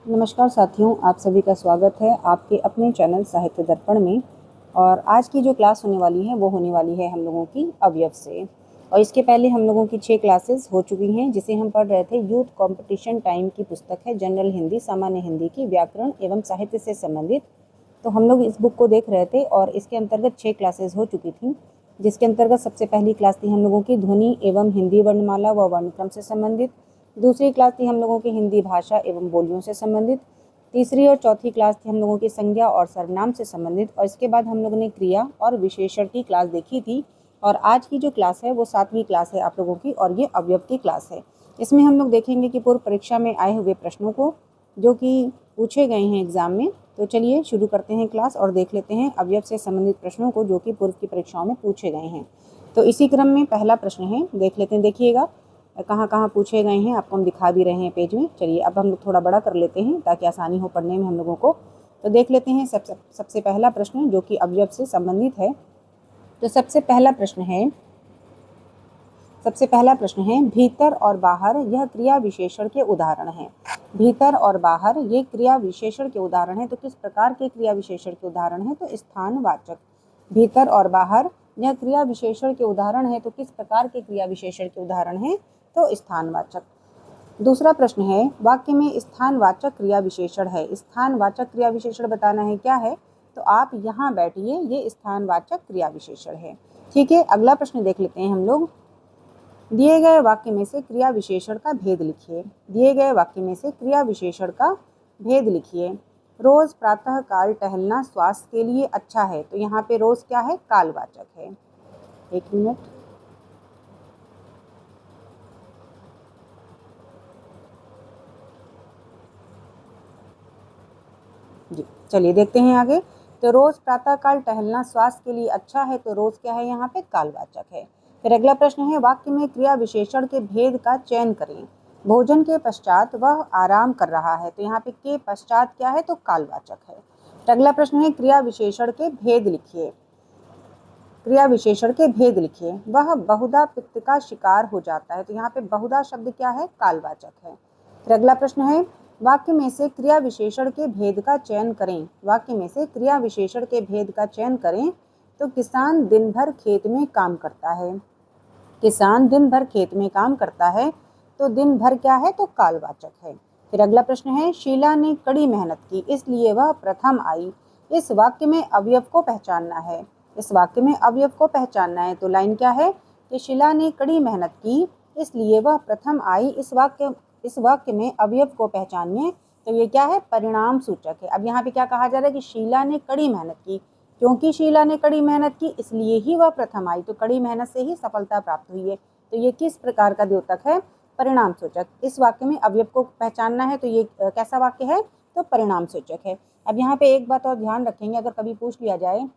नमस्कार साथियों, आप सभी का स्वागत है आपके अपने चैनल साहित्य दर्पण में। और आज की जो क्लास होने वाली है वो होने वाली है हम लोगों की अवयव से। और इसके पहले हम लोगों की 6 क्लासेस हो चुकी हैं जिसे हम पढ़ रहे थे। यूथ कंपटीशन टाइम की पुस्तक है जनरल हिंदी, सामान्य हिंदी की व्याकरण एवं साहित्य से संबंधित। तो हम लोग इस बुक को देख रहे थे और इसके अंतर्गत 6 क्लासेस हो चुकी थी, जिसके अंतर्गत सबसे पहली क्लास थी हम लोगों की ध्वनि एवं हिंदी वर्णमाला व वर्णक्रम से संबंधित। दूसरी क्लास थी हम लोगों की हिंदी भाषा एवं बोलियों से संबंधित। तीसरी और चौथी क्लास थी हम लोगों की संज्ञा और सर्वनाम से संबंधित। और इसके बाद हम लोगों ने क्रिया और विशेषण की क्लास देखी थी। और आज की जो क्लास है वो 7वीं क्लास है आप लोगों की, और ये अवयव की क्लास है। इसमें हम लोग देखेंगे कि पूर्व परीक्षा में आए हुए प्रश्नों को जो कि पूछे गए हैं एग्जाम में। तो चलिए शुरू करते हैं क्लास और देख लेते हैं अवयव से संबंधित प्रश्नों को जो कि पूर्व की परीक्षाओं में पूछे गए हैं। तो इसी क्रम में पहला प्रश्न है, देख लेते हैं। देखिएगा कहाँ कहाँ पूछे गए हैं, आपको हम दिखा भी रहे हैं पेज में। चलिए अब हम लोग थोड़ा बड़ा कर लेते हैं ताकि आसानी हो पढ़ने में हम लोगों को। तो देख लेते हैं सबसे पहला प्रश्न जो कि अवयव से संबंधित है। तो सबसे पहला प्रश्न है भीतर और बाहर यह क्रिया विशेषण के उदाहरण हैं। भीतर और बाहर ये क्रिया विशेषण के उदाहरण हैं। तो किस प्रकार के क्रिया विशेषण के उदाहरण हैं? तो स्थानवाचक। भीतर और बाहर यह क्रिया विशेषण के उदाहरण है। तो किस प्रकार के क्रिया विशेषण के उदाहरण हैं? तो स्थानवाचक। दूसरा प्रश्न है वाक्य में स्थानवाचक क्रिया विशेषण है। स्थानवाचक क्रिया विशेषण बताना है क्या है? तो आप यहाँ बैठिए, ये स्थानवाचक क्रिया विशेषण है। ठीक है, अगला प्रश्न देख लेते हैं हम लोग। दिए गए वाक्य में से क्रिया विशेषण का भेद लिखिए। दिए गए वाक्य में से क्रिया विशेषण का भेद लिखिए। रोज प्रातः काल टहलना स्वास्थ्य के लिए अच्छा है। तो यहाँ पे रोज क्या है? कालवाचक है। एक मिनट, जी चलिए देखते हैं आगे। तो रोज प्रातः काल टहलना स्वास्थ्य के लिए अच्छा है। तो रोज क्या है? यहाँ पे कालवाचक है। फिर अगला प्रश्न है वाक्य में क्रिया विशेषण के भेद का चयन करें। भोजन के पश्चात वह आराम कर रहा है। तो यहाँ पे के पश्चात क्या है? तो कालवाचक है। फिर अगला प्रश्न है क्रिया विशेषण के भेद लिखिए। क्रिया विशेषण के भेद लिखिए। वह बहुधा पित्त का शिकार हो जाता है। तो यहाँ पे बहुधा शब्द क्या है? कालवाचक है। फिर अगला प्रश्न है वाक्य में से क्रिया विशेषण के भेद का चयन करें। वाक्य में से क्रिया विशेषण के भेद का चयन करें। तो किसान दिन भर खेत में काम करता है। किसान दिन भर खेत में काम करता है। तो दिन भर क्या है? तो कालवाचक है। फिर अगला प्रश्न है शीला ने कड़ी मेहनत की इसलिए वह प्रथम आई। इस वाक्य में अवयव को पहचानना है। इस वाक्य में अवयव को पहचानना है। तो लाइन क्या है कि शीला ने कड़ी मेहनत की इसलिए वह प्रथम आई। इस वाक्य में अवयव को पहचानिए। तो ये क्या है? परिणाम सूचक है। अब यहाँ पे क्या कहा जा रहा है कि शीला ने कड़ी मेहनत की। क्योंकि शीला ने कड़ी मेहनत की इसलिए ही वह प्रथम आई। तो कड़ी मेहनत से ही सफलता प्राप्त हुई है। तो ये किस प्रकार का द्योतक है? परिणाम सूचक। इस वाक्य में अवयव को पहचानना है। तो ये कैसा वाक्य है? तो परिणाम सूचक है। अब यहाँ पे एक बात और ध्यान रखेंगे, अगर कभी पूछ लिया जाए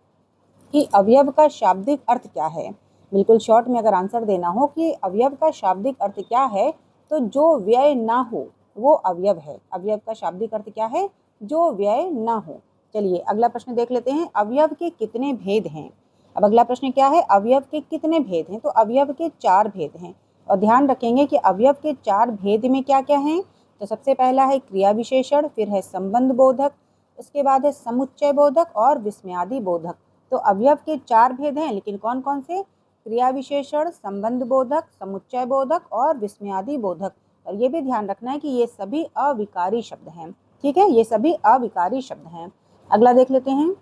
कि अवयव का शाब्दिक अर्थ क्या है, बिल्कुल शॉर्ट में अगर आंसर देना हो कि अवयव का शाब्दिक अर्थ क्या है, तो जो व्यय ना हो वो अवयव है। अवयव का शाब्दिक अर्थ क्या है? जो व्यय ना हो। चलिए अगला प्रश्न देख लेते हैं। अवयव के कितने भेद हैं? अब अगला प्रश्न क्या है? अवयव के कितने भेद हैं? तो अवयव के 4 भेद हैं। और ध्यान रखेंगे कि अवयव के 4 भेद में क्या क्या हैं? तो सबसे पहला है क्रिया विशेषण, फिर है संबंध बोधक, उसके बाद है समुच्चय बोधक और विस्मयादि बोधक। तो अवयव के 4 भेद हैं, लेकिन कौन कौन से? क्रिया विशेषण, संबंध बोधक, समुच्चय बोधक और विस्मयादि बोधक। और ये भी ध्यान रखना है कि ये सभी अविकारी शब्द हैं। ठीक है, ये सभी अविकारी शब्द हैं। अगला देख लेते हैं।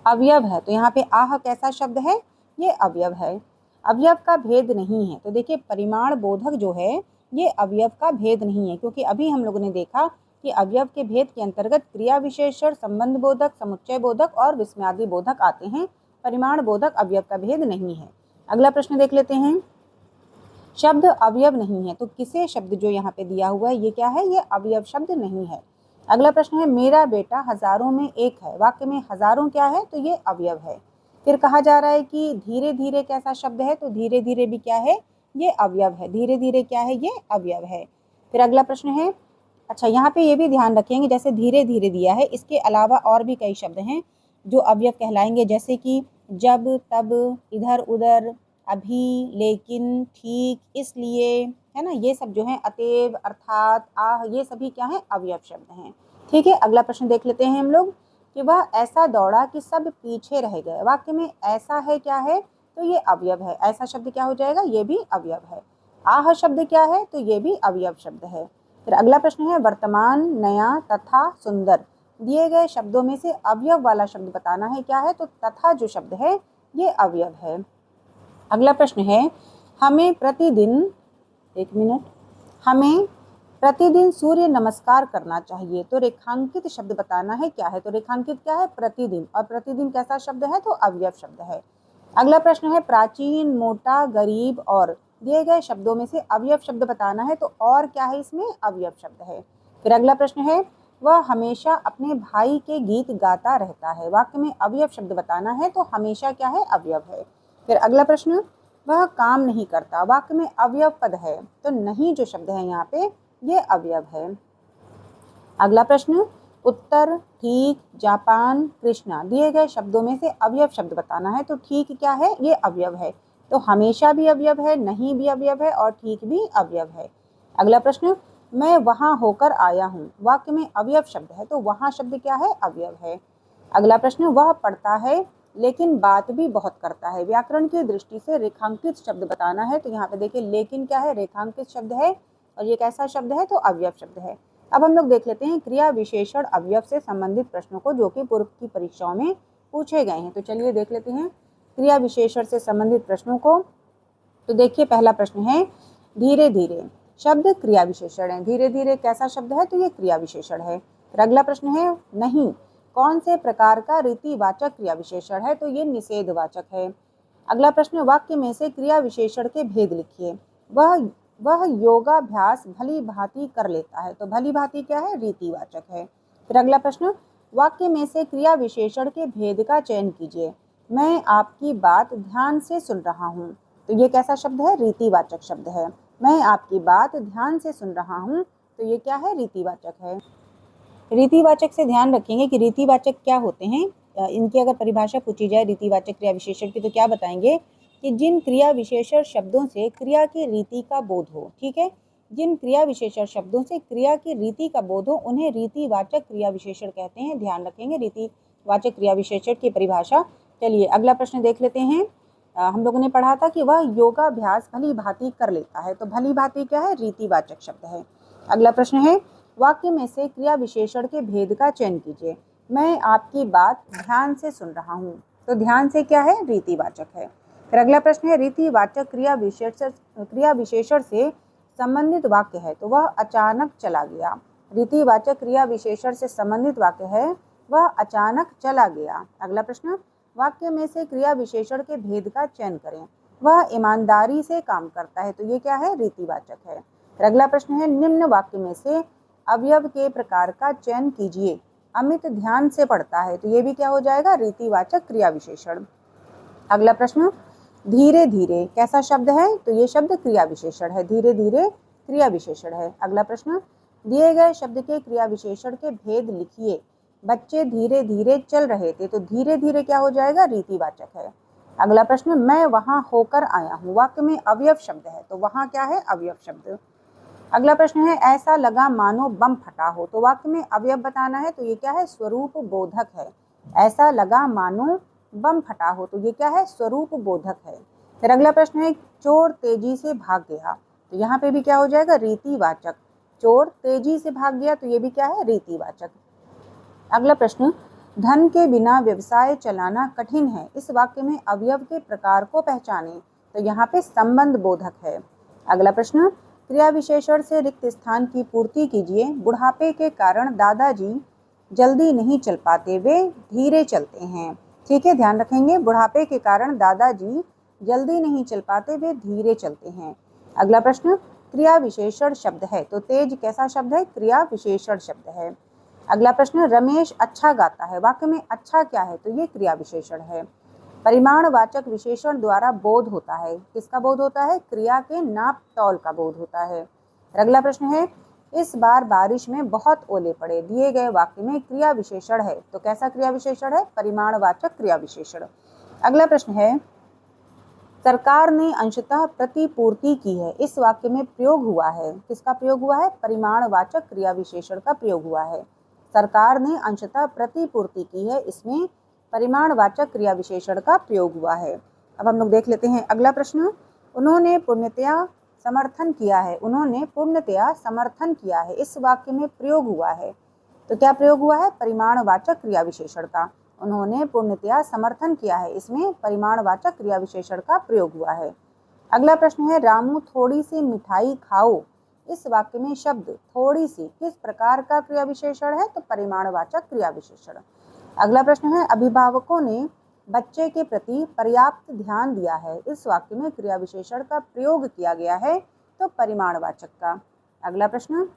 अवयव है, तो यहाँ पे आह कैसा शब्द है? ये अवयव है। अवयव का भेद नहीं है। तो देखिए परिमाण बोधक जो है ये अवयव का भेद नहीं है, क्योंकि अभी हम लोगों ने देखा कि अवयव के भेद के अंतर्गत क्रिया विशेषण, संबंध बोधक, समुच्चय बोधक और विस्मयादि बोधक आते हैं। परिमाण बोधक अवयव का भेद नहीं है। अगला प्रश्न देख लेते हैं। शब्द अवयव नहीं है, तो किसे शब्द जो यहाँ पे दिया हुआ है ये क्या है? ये अवयव शब्द नहीं है। अगला प्रश्न है मेरा बेटा हजारों में एक है। वाक्य में हजारों क्या है? तो ये अवयव है। फिर कहा जा रहा है कि धीरे धीरे कैसा शब्द है? तो धीरे धीरे भी क्या है? ये अवयव है। धीरे धीरे क्या है? ये अवयव है। फिर अगला प्रश्न है, अच्छा यहाँ पे ये भी ध्यान रखेंगे जैसे धीरे धीरे दिया है, इसके अलावा और भी कई शब्द हैं जो अवयव कहलाएंगे, जैसे कि जब, तब, इधर उधर, अभी, लेकिन, ठीक, इसलिए, है ना, ये सब जो है अतएव, अर्थात, आह, ये सभी क्या है, अवयव शब्द हैं। ठीक है, अगला प्रश्न देख लेते हैं हम लोग कि वह ऐसा दौड़ा कि सब पीछे रह गए। वाक्य में ऐसा है क्या है, तो ये अवयव है। ऐसा शब्द क्या हो जाएगा, ये भी अवयव है। आह शब्द क्या है, तो ये भी अवयव शब्द है। फिर अगला प्रश्न है वर्तमान, नया तथा सुंदर। दिए गए शब्दों में से अवयव वाला शब्द बताना है, क्या है, तो तथा जो शब्द है ये अवयव है। अगला प्रश्न है हमें प्रतिदिन, एक मिनट, हमें प्रतिदिन सूर्य नमस्कार करना चाहिए। तो रेखांकित शब्द बताना है, क्या है, तो रेखांकित क्या है, प्रतिदिन, और प्रतिदिन कैसा शब्द है, तो अवयव शब्द है। अगला प्रश्न है प्राचीन, मोटा, गरीब और। दिए गए शब्दों में से अवयव शब्द बताना है, तो और क्या है, इसमें अवयव शब्द है। फिर अगला प्रश्न है वह हमेशा अपने भाई के गीत गाता रहता है। वाक्य में अवयव शब्द बताना है, तो हमेशा क्या है, अवयव है। फिर अगला प्रश्न वह काम नहीं करता। वाक्य में अवयव पद है, तो नहीं जो शब्द है यहाँ पे ये अवयव है। अगला प्रश्न उत्तर, ठीक, जापान, कृष्णा। दिए गए शब्दों में से अवयव शब्द बताना है, तो ठीक क्या है, ये अवयव है। तो हमेशा भी अवयव है, नहीं भी अवयव है और ठीक भी अवयव है। अगला प्रश्न मैं वहां होकर आया हूँ। वाक्य में अवयव शब्द है, तो वहां शब्द क्या है, अवयव है। अगला प्रश्न वह पढ़ता है लेकिन बात भी बहुत करता है। व्याकरण की दृष्टि से रेखांकित शब्द बताना है, तो यहाँ पे देखिए लेकिन क्या है, रेखांकित शब्द है और ये कैसा शब्द है, तो अवयव शब्द है। अब हम लोग देख लेते हैं क्रिया विशेषण अवयव से संबंधित प्रश्नों को, जो कि पूर्व की परीक्षाओं में पूछे गए हैं। तो चलिए देख लेते हैं क्रिया विशेषण से संबंधित प्रश्नों को। तो देखिए पहला प्रश्न है धीरे धीरे। शब्द क्रिया विशेषण है। धीरे धीरे कैसा शब्द है, तो ये क्रिया विशेषण है। फिर अगला प्रश्न है नहीं कौन से प्रकार का रीतिवाचक क्रिया विशेषण है, तो ये निषेधवाचक है। अगला प्रश्न वाक्य में से क्रिया विशेषण के भेद लिखिए। वह योगाभ्यास भली भांति कर लेता है। तो भली भांति क्या है, रीतिवाचक है। फिर अगला प्रश्न वाक्य में से क्रिया विशेषण के भेद का चयन कीजिए। मैं आपकी बात ध्यान से सुन रहा हूँ। तो ये कैसा शब्द है, रीतिवाचक शब्द है। मैं आपकी बात ध्यान से सुन रहा हूँ, तो ये क्या है, रीतिवाचक है। रीतिवाचक से ध्यान रखेंगे कि रीतिवाचक क्या होते हैं। इनकी अगर परिभाषा पूछी जाए रीतिवाचक क्रिया विशेषण की, तो क्या बताएंगे कि जिन क्रिया विशेषण शब्दों से क्रिया की रीति का बोध हो। ठीक है, जिन क्रिया विशेषण शब्दों से क्रिया की रीति का बोध हो उन्हें रीतिवाचक क्रिया विशेषण कहते हैं। ध्यान रखेंगे रीतिवाचक क्रिया विशेषण की परिभाषा। चलिए अगला प्रश्न देख लेते हैं। हम लोगों ने पढ़ा था कि वह योगाभ्यास भली भांति कर लेता है। तो भली भांति क्या है, रीतिवाचक शब्द है। अगला प्रश्न है वाक्य में से क्रिया विशेषण के भेद का चयन कीजिए। मैं आपकी बात ध्यान से सुन रहा हूँ। तो ध्यान से क्या है, रीतिवाचक है। फिर अगला प्रश्न है रीतिवाचक क्रिया विशेषण से संबंधित वाक्य है, तो वह अचानक चला गया। रीतिवाचक क्रिया विशेषण से संबंधित वाक्य है वह अचानक चला गया। अगला प्रश्न वाक्य में से क्रिया विशेषण के भेद का चयन करें। वह ईमानदारी से काम करता है। तो ये क्या है, रीतिवाचक है। फिर अगला प्रश्न है निम्न वाक्य में से अवयव के प्रकार का चयन कीजिए। अमित ध्यान से पढ़ता है। तो ये भी क्या हो जाएगा, रीतिवाचक क्रिया विशेषण। अगला प्रश्न धीरे धीरे कैसा शब्द है, तो ये शब्द क्रिया विशेषण है। धीरे धीरे क्रिया विशेषण है। अगला प्रश्न दिए गए शब्द के क्रिया विशेषण के भेद लिखिए। बच्चे धीरे धीरे चल रहे थे। तो धीरे धीरे क्या हो जाएगा, रीतिवाचक है। अगला प्रश्न मैं वहां होकर आया हूँ। वाक्य में अवयव शब्द है, तो वहां क्या है, अवयव शब्द। अगला प्रश्न है ऐसा लगा मानो बम फटा हो। तो वाक्य में अवयव बताना है, तो ये क्या है, स्वरूप बोधक है। ऐसा लगा मानो बम फटा हो, तो ये क्या है, स्वरूप बोधक है। फिर अगला प्रश्न है चोर तेजी से भाग गया। तो यहाँ पे भी क्या हो जाएगा, रीतिवाचक। चोर तेजी से भाग गया, तो ये भी क्या है, रीतिवाचक। अगला प्रश्न धन के बिना व्यवसाय चलाना कठिन है। इस वाक्य में अवयव के प्रकार को पहचानें। तो यहाँ पे संबंध बोधक है। अगला प्रश्न क्रिया विशेषण से रिक्त स्थान की पूर्ति कीजिए। बुढ़ापे के कारण दादाजी जल्दी नहीं चल पाते, वे धीरे चलते हैं। ठीक है, ध्यान रखेंगे बुढ़ापे के कारण दादाजी जल्दी नहीं चल पाते, वे धीरे चलते हैं। अगला प्रश्न क्रिया विशेषण शब्द है। तो तेज कैसा शब्द है, क्रिया विशेषण शब्द है। अगला प्रश्न रमेश अच्छा गाता है। वाक्य में अच्छा क्या है, तो ये क्रिया विशेषण है। परिमाणवाचक विशेषण द्वारा बोध होता है। किसका बोध होता है, क्रिया के नाप तौल का बोध होता है। अगला प्रश्न है इस बार बारिश में बहुत ओले पड़े। दिए गए वाक्य में क्रिया विशेषण है, तो कैसा क्रिया विशेषण है, परिमाणवाचक क्रिया विशेषण। अगला प्रश्न है सरकार ने अंशतः प्रतिपूर्ति की है, इस वाक्य में प्रयोग हुआ है, किसका प्रयोग हुआ है? परिमाणवाचक क्रिया विशेषण का प्रयोग हुआ है। सरकार ने अंशतः प्रतिपूर्ति की है, इसमें परिमाणवाचक क्रिया विशेषण का प्रयोग हुआ है। अब हम लोग देख लेते हैं अगला प्रश्न। उन्होंने पूर्णतया समर्थन किया है, उन्होंने पूर्णतया समर्थन किया है, इस वाक्य में प्रयोग हुआ है, तो क्या प्रयोग हुआ है? परिमाणवाचक क्रिया विशेषण का। उन्होंने पूर्णतया समर्थन किया है, इसमें परिमाणवाचक क्रिया विशेषण का प्रयोग हुआ है। अगला प्रश्न है रामू थोड़ी सी मिठाई खाओ, इस वाक्य में शब्द थोड़ी सी किस प्रकार का क्रिया विशेषण है? तो परिमाणवाचक क्रिया विशेषण। अगला प्रश्न है अभिभावकों ने बच्चे के प्रति पर्याप्त ध्यान दिया है, इस वाक्य में क्रिया विशेषण का प्रयोग किया गया है, तो परिमाणवाचक का। अगला प्रश्न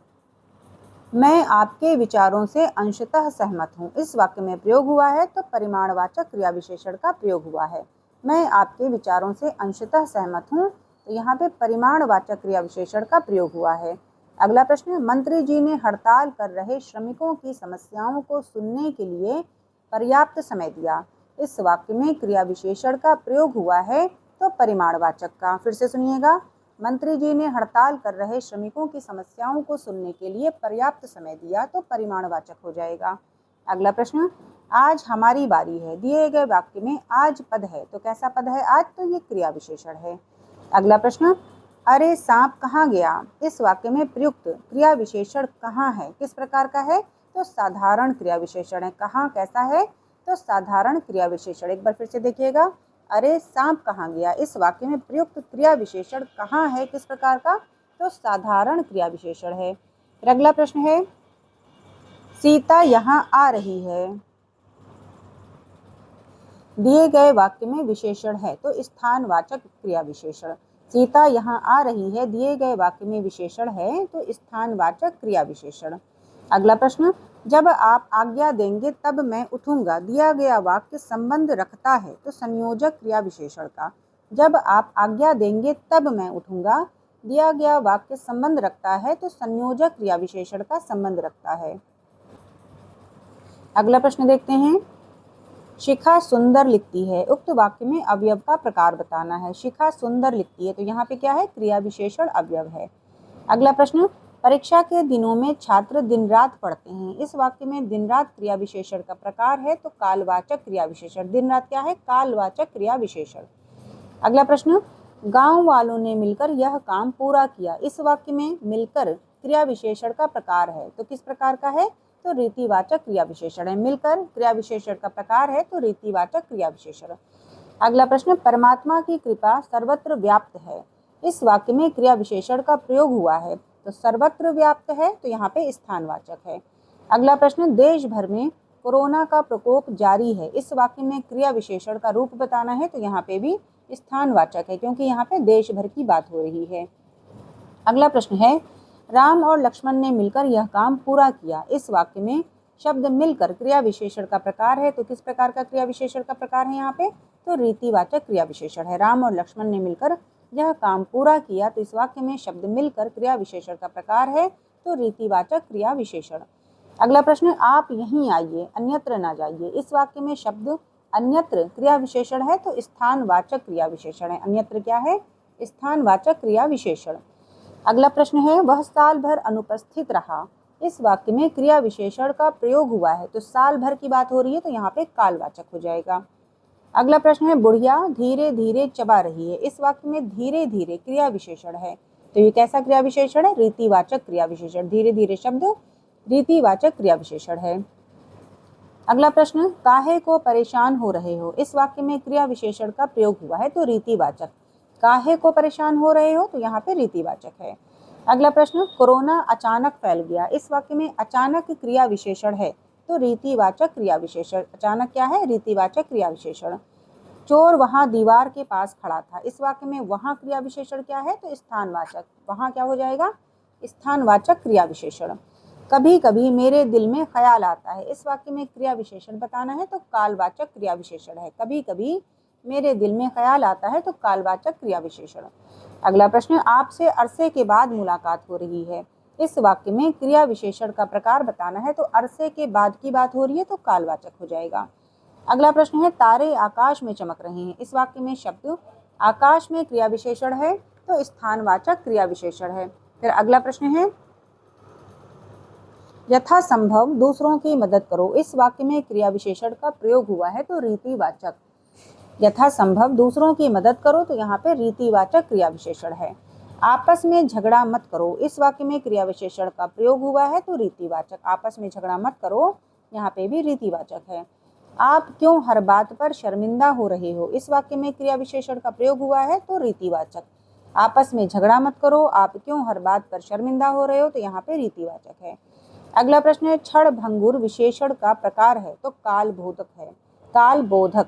मैं आपके विचारों से अंशतः सहमत हूँ, इस वाक्य में प्रयोग हुआ है, तो परिमाणवाचक क्रिया विशेषण का प्रयोग हुआ है। मैं आपके विचारों से अंशतः सहमत हूँ, तो यहाँ पे परिमाणवाचक क्रिया विशेषण का प्रयोग हुआ है। अगला प्रश्न मंत्री जी ने हड़ताल कर रहे श्रमिकों की समस्याओं को सुनने के लिए पर्याप्त समय दिया, इस वाक्य में क्रिया विशेषण का प्रयोग हुआ है, तो परिमाणवाचक का। फिर से सुनिएगा, मंत्री जी ने हड़ताल कर रहे श्रमिकों की समस्याओं को सुनने के लिए पर्याप्त समय दिया, तो परिमाणवाचक हो जाएगा। अगला प्रश्न आज हमारी बारी है, दिए गए वाक्य में आज पद है, तो कैसा पद है आज? तो ये क्रिया विशेषण है। अगला प्रश्न अरे सांप कहाँ गया, इस वाक्य में प्रयुक्त क्रिया विशेषण कहाँ है, किस प्रकार का है? तो साधारण क्रिया विशेषण है। कहाँ कैसा है? तो साधारण क्रिया विशेषण। एक बार फिर से देखिएगा, अरे सांप कहाँ गया, इस वाक्य में प्रयुक्त क्रिया विशेषण कहाँ है, किस प्रकार का? तो साधारण क्रिया विशेषण है। फिर अगला प्रश्न है सीता यहाँ आ रही है, दिए गए वाक्य में विशेषण है, तो स्थानवाचक क्रिया विशेषण। सीता यहाँ आ रही है, दिए गए वाक्य में विशेषण है, तो स्थानवाचक क्रिया विशेषण। अगला प्रश्न जब आप आज्ञा देंगे तब मैं उठूंगा, दिया गया वाक्य संबंध रखता है, तो संयोजक क्रिया विशेषण का। जब आप आज्ञा देंगे तब मैं उठूंगा, दिया गया वाक्य संबंध रखता है, तो संयोजक क्रिया विशेषण का संबंध रखता है। अगला प्रश्न देखते हैं शिखा सुंदर लिखती है, उक्त वाक्य में अवयव का प्रकार बताना है। शिखा सुंदर लिखती है, तो यहाँ पे क्या है? क्रिया विशेषण अवयव है। अगला प्रश्न परीक्षा के दिनों में छात्र दिन रात पढ़ते हैं, इस वाक्य में दिन रात क्रिया विशेषण का प्रकार है, तो कालवाचक क्रिया विशेषण। दिन रात क्या है? कालवाचक क्रिया विशेषण। अगला प्रश्न गांव वालों ने मिलकर यह काम पूरा किया, इस वाक्य में मिलकर क्रिया विशेषण का प्रकार है, तो किस प्रकार का है? तो रीतिवाचक क्रिया विशेषण है। मिलकर क्रिया विशेषण का प्रकार है, तो रीतिवाचक क्रिया विशेषण। अगला प्रश्न परमात्मा की कृपा सर्वत्र व्याप्त है, इस वाक्य में क्रिया विशेषण का प्रयोग हुआ है, तो सर्वत्र व्याप्त है, तो यहाँ पे स्थानवाचक है। अगला प्रश्न देश भर में कोरोना का प्रकोप जारी है, इस वाक्य में क्रिया विशेषण का रूप बताना है, तो यहाँ पे भी स्थानवाचक है, क्योंकि यहाँ पे देश भर की बात हो रही है। अगला प्रश्न है राम और लक्ष्मण ने मिलकर यह काम पूरा किया, इस वाक्य में शब्द मिलकर क्रिया विशेषण का प्रकार है, तो किस प्रकार का क्रिया विशेषण का प्रकार है यहाँ पे? तो रीतिवाचक क्रिया विशेषण है। राम और लक्ष्मण ने मिलकर यह काम पूरा किया, तो इस वाक्य में शब्द मिलकर क्रिया विशेषण का प्रकार है, तो रीतिवाचक क्रिया विशेषण। अगला प्रश्न आप यहीं आइए अन्यत्र ना जाइए, इस वाक्य में शब्द अन्यत्र क्रिया विशेषण है, तो स्थानवाचक क्रिया विशेषण है। अन्यत्र क्या है? स्थानवाचक क्रिया विशेषण। अगला प्रश्न है वह साल भर अनुपस्थित रहा, इस वाक्य में क्रिया विशेषण का प्रयोग हुआ है, तो साल भर की बात हो रही है, तो यहाँ पे कालवाचक हो जाएगा। अगला प्रश्न है बुढ़िया धीरे धीरे चबा रही है, इस वाक्य में धीरे धीरे क्रिया विशेषण है, तो ये कैसा क्रिया विशेषण है? रीतिवाचक क्रिया विशेषण। धीरे धीरे शब्द रीतिवाचक क्रिया विशेषण है। अगला प्रश्न काहे को परेशान हो रहे हो, इस वाक्य में क्रिया विशेषण का प्रयोग हुआ है, तो रीतिवाचक। काहे को परेशान हो रहे हो, तो यहाँ पे रीतिवाचक है। अगला प्रश्न कोरोना अचानक फैल गया, इस वाक्य में अचानक क्रिया विशेषण है, तो रीतिवाचक क्रिया विशेषण। अचानक क्या है? रीतिवाचक क्रिया विशेषण। चोर वहां दीवार के पास खड़ा था, इस वाक्य में वहां क्रिया विशेषण क्या है? तो स्थानवाचक। वहां क्या हो जाएगा? स्थानवाचक क्रिया विशेषण। कभी कभी मेरे दिल में ख्याल आता है, इस वाक्य में क्रिया विशेषण बताना है, तो कालवाचक क्रिया विशेषण है। कभी कभी मेरे दिल में ख्याल आता है, तो कालवाचक क्रिया विशेषण। अगला प्रश्न आपसे अरसे के बाद मुलाकात हो रही है, इस वाक्य में क्रिया विशेषण का प्रकार बताना है, तो अरसे के बाद की बात हो रही है, तो कालवाचक हो जाएगा। अगला प्रश्न है तारे आकाश में चमक रहे हैं, इस वाक्य में शब्द आकाश में क्रिया विशेषण है तो स्थानवाचक क्रिया विशेषण है। फिर अगला प्रश्न है, यथासंभव दूसरों की मदद करो। इस वाक्य में क्रिया विशेषण का प्रयोग हुआ है तो रीतिवाचक। यथासंभव दूसरों की मदद करो तो यहाँ पे रीतिवाचक क्रिया विशेषण है। आपस में झगड़ा मत करो। इस वाक्य में क्रिया विशेषण का प्रयोग हुआ है तो रीतिवाचक। आपस में झगड़ा मत करो, यहाँ पे भी रीतिवाचक है। आप क्यों हर बात पर शर्मिंदा हो रहे हो। इस वाक्य में क्रिया विशेषण का प्रयोग हुआ है तो रीतिवाचक। आपस में झगड़ा मत करो, आप क्यों हर बात पर शर्मिंदा हो रहे हो, तो यहाँ पे रीतिवाचक है। अगला प्रश्न है, क्षण भंगुर विशेषण का प्रकार है तो कालबोधक है। कालबोधक,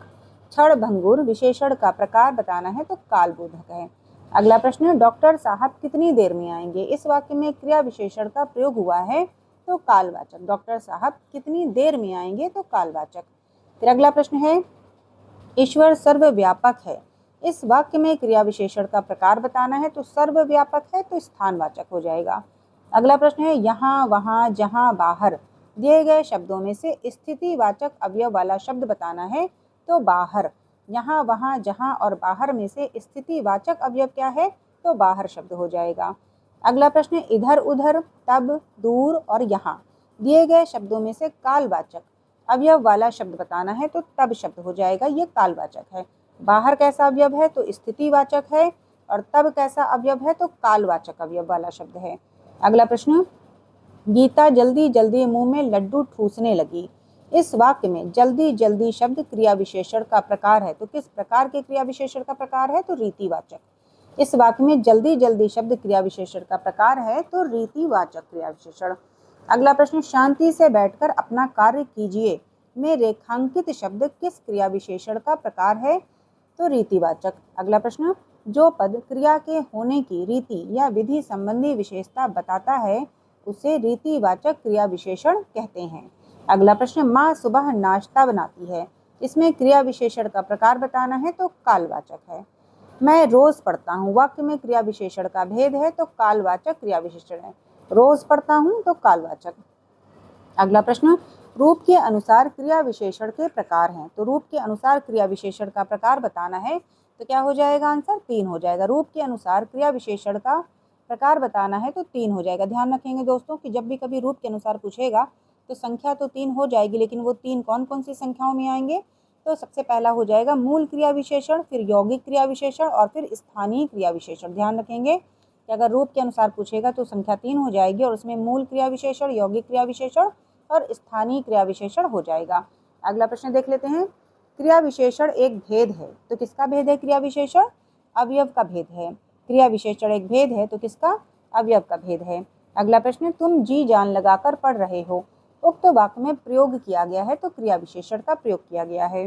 क्षण भंगुर विशेषण का प्रकार बताना है तो कालबोधक है। अगला प्रश्न है, डॉक्टर साहब कितनी देर में आएंगे। इस वाक्य में क्रिया विशेषण का प्रयोग हुआ है तो कालवाचक। डॉक्टर साहब कितनी देर में आएंगे तो कालवाचक। फिर अगला प्रश्न है, ईश्वर सर्वव्यापक है। इस वाक्य में क्रिया विशेषण का प्रकार बताना है तो सर्वव्यापक है तो स्थानवाचक हो जाएगा। अगला प्रश्न है, यहाँ, वहाँ, जहाँ, बाहर दिए गए शब्दों में से स्थितिवाचक अवयव वाला शब्द बताना है तो बाहर। यहाँ, वहाँ, जहाँ और बाहर में से स्थितिवाचक अवयव क्या है तो बाहर शब्द हो जाएगा। अगला प्रश्न है, इधर, उधर, तब, दूर और यहाँ दिए गए शब्दों में से कालवाचक अवयव वाला शब्द बताना है तो तब शब्द हो जाएगा, ये कालवाचक है। बाहर कैसा अवयव है तो स्थितिवाचक है और तब कैसा अवयव है तो कालवाचक अवयव वाला शब्द है। अगला प्रश्न, गीता जल्दी जल्दी मुंह में लड्डू ठूसने लगी। इस वाक्य में जल्दी जल्दी शब्द क्रिया विशेषण का प्रकार है तो किस प्रकार के क्रिया विशेषण का प्रकार है तो रीतिवाचक। इस वाक्य में जल्दी जल्दी शब्द क्रिया विशेषण का प्रकार है तो रीतिवाचक क्रिया विशेषण। अगला प्रश्न, शांति से बैठकर अपना कार्य कीजिए में रेखांकित शब्द किस क्रिया विशेषण का प्रकार है तो रीतिवाचक। अगला प्रश्न, जो पद क्रिया के होने की रीति या विधि संबंधी विशेषता बताता है उसे रीतिवाचक क्रिया विशेषण कहते हैं। अगला प्रश्न, माँ सुबह नाश्ता बनाती है। इसमें क्रिया विशेषण का प्रकार बताना है तो कालवाचक है। मैं रोज पढ़ता हूँ, वाक्य में क्रिया विशेषण का भेद है तो कालवाचक क्रिया विशेषण है। रोज पढ़ता हूँ तो कालवाचक। अगला प्रश्न, रूप के अनुसार क्रिया विशेषण के प्रकार हैं तो रूप के अनुसार क्रिया विशेषण का प्रकार बताना है तो क्या हो जाएगा आंसर 3 हो जाएगा। रूप के अनुसार क्रिया विशेषण का प्रकार बताना है तो 3 हो जाएगा। ध्यान रखेंगे दोस्तों कि जब भी कभी रूप के अनुसार पूछेगा तो संख्या तो 3 हो जाएगी, लेकिन वो 3 कौन कौन सी संख्याओं में आएंगे तो सबसे पहला हो जाएगा मूल क्रिया विशेषण, फिर यौगिक क्रिया विशेषण और फिर स्थानीय क्रिया विशेषण। ध्यान रखेंगे कि अगर रूप के अनुसार पूछेगा तो संख्या 3 हो जाएगी और उसमें मूल क्रिया विशेषण, यौगिक क्रिया विशेषण और स्थानीय क्रिया विशेषण हो जाएगा। अगला प्रश्न देख लेते हैं, क्रिया विशेषण एक भेद है तो किसका भेद है क्रिया विशेषण, अवयव का भेद है। क्रिया विशेषण एक भेद है तो किसका, अवयव का भेद है। अगला प्रश्न, तुम जी जान लगाकर पढ़ रहे हो। उक्त वाक्य में प्रयोग किया गया है तो क्रिया विशेषण का प्रयोग किया गया है।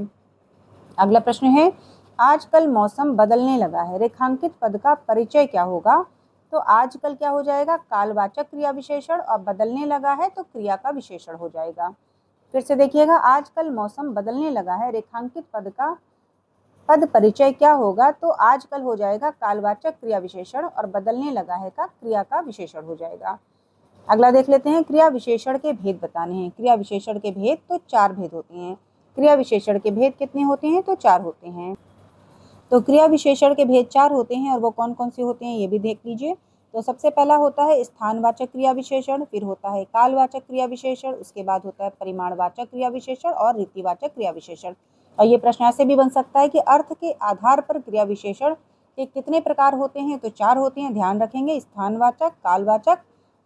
अगला प्रश्न है, आजकल मौसम बदलने लगा है। रेखांकित पद का परिचय क्या होगा तो आजकल क्या हो जाएगा, कालवाचक क्रिया विशेषण और बदलने लगा है तो क्रिया का विशेषण हो जाएगा। फिर से देखिएगा, आजकल मौसम बदलने लगा है, रेखांकित पद का पद परिचय क्या होगा तो आजकल हो जाएगा कालवाचक क्रिया विशेषण और बदलने लगा है का क्रिया का विशेषण हो जाएगा। अगला देख लेते हैं, क्रिया विशेषण के भेद बताने हैं। क्रिया विशेषण के भेद तो 4 भेद होते हैं। क्रिया विशेषण के भेद कितने होते हैं तो 4 होते हैं। तो क्रिया विशेषण के भेद 4 होते हैं और वो कौन कौन से होते हैं ये भी देख लीजिए। तो सबसे पहला होता है स्थानवाचक क्रिया विशेषण, फिर होता है कालवाचक क्रिया विशेषण, उसके बाद होता है परिमाणवाचक क्रिया विशेषण और रीतिवाचक क्रिया विशेषण। और ये प्रश्न ऐसे भी बन सकता है कि अर्थ के आधार पर क्रिया विशेषण के कितने प्रकार होते हैं तो 4 होते हैं। ध्यान रखेंगे, स्थानवाचक, कालवाचक,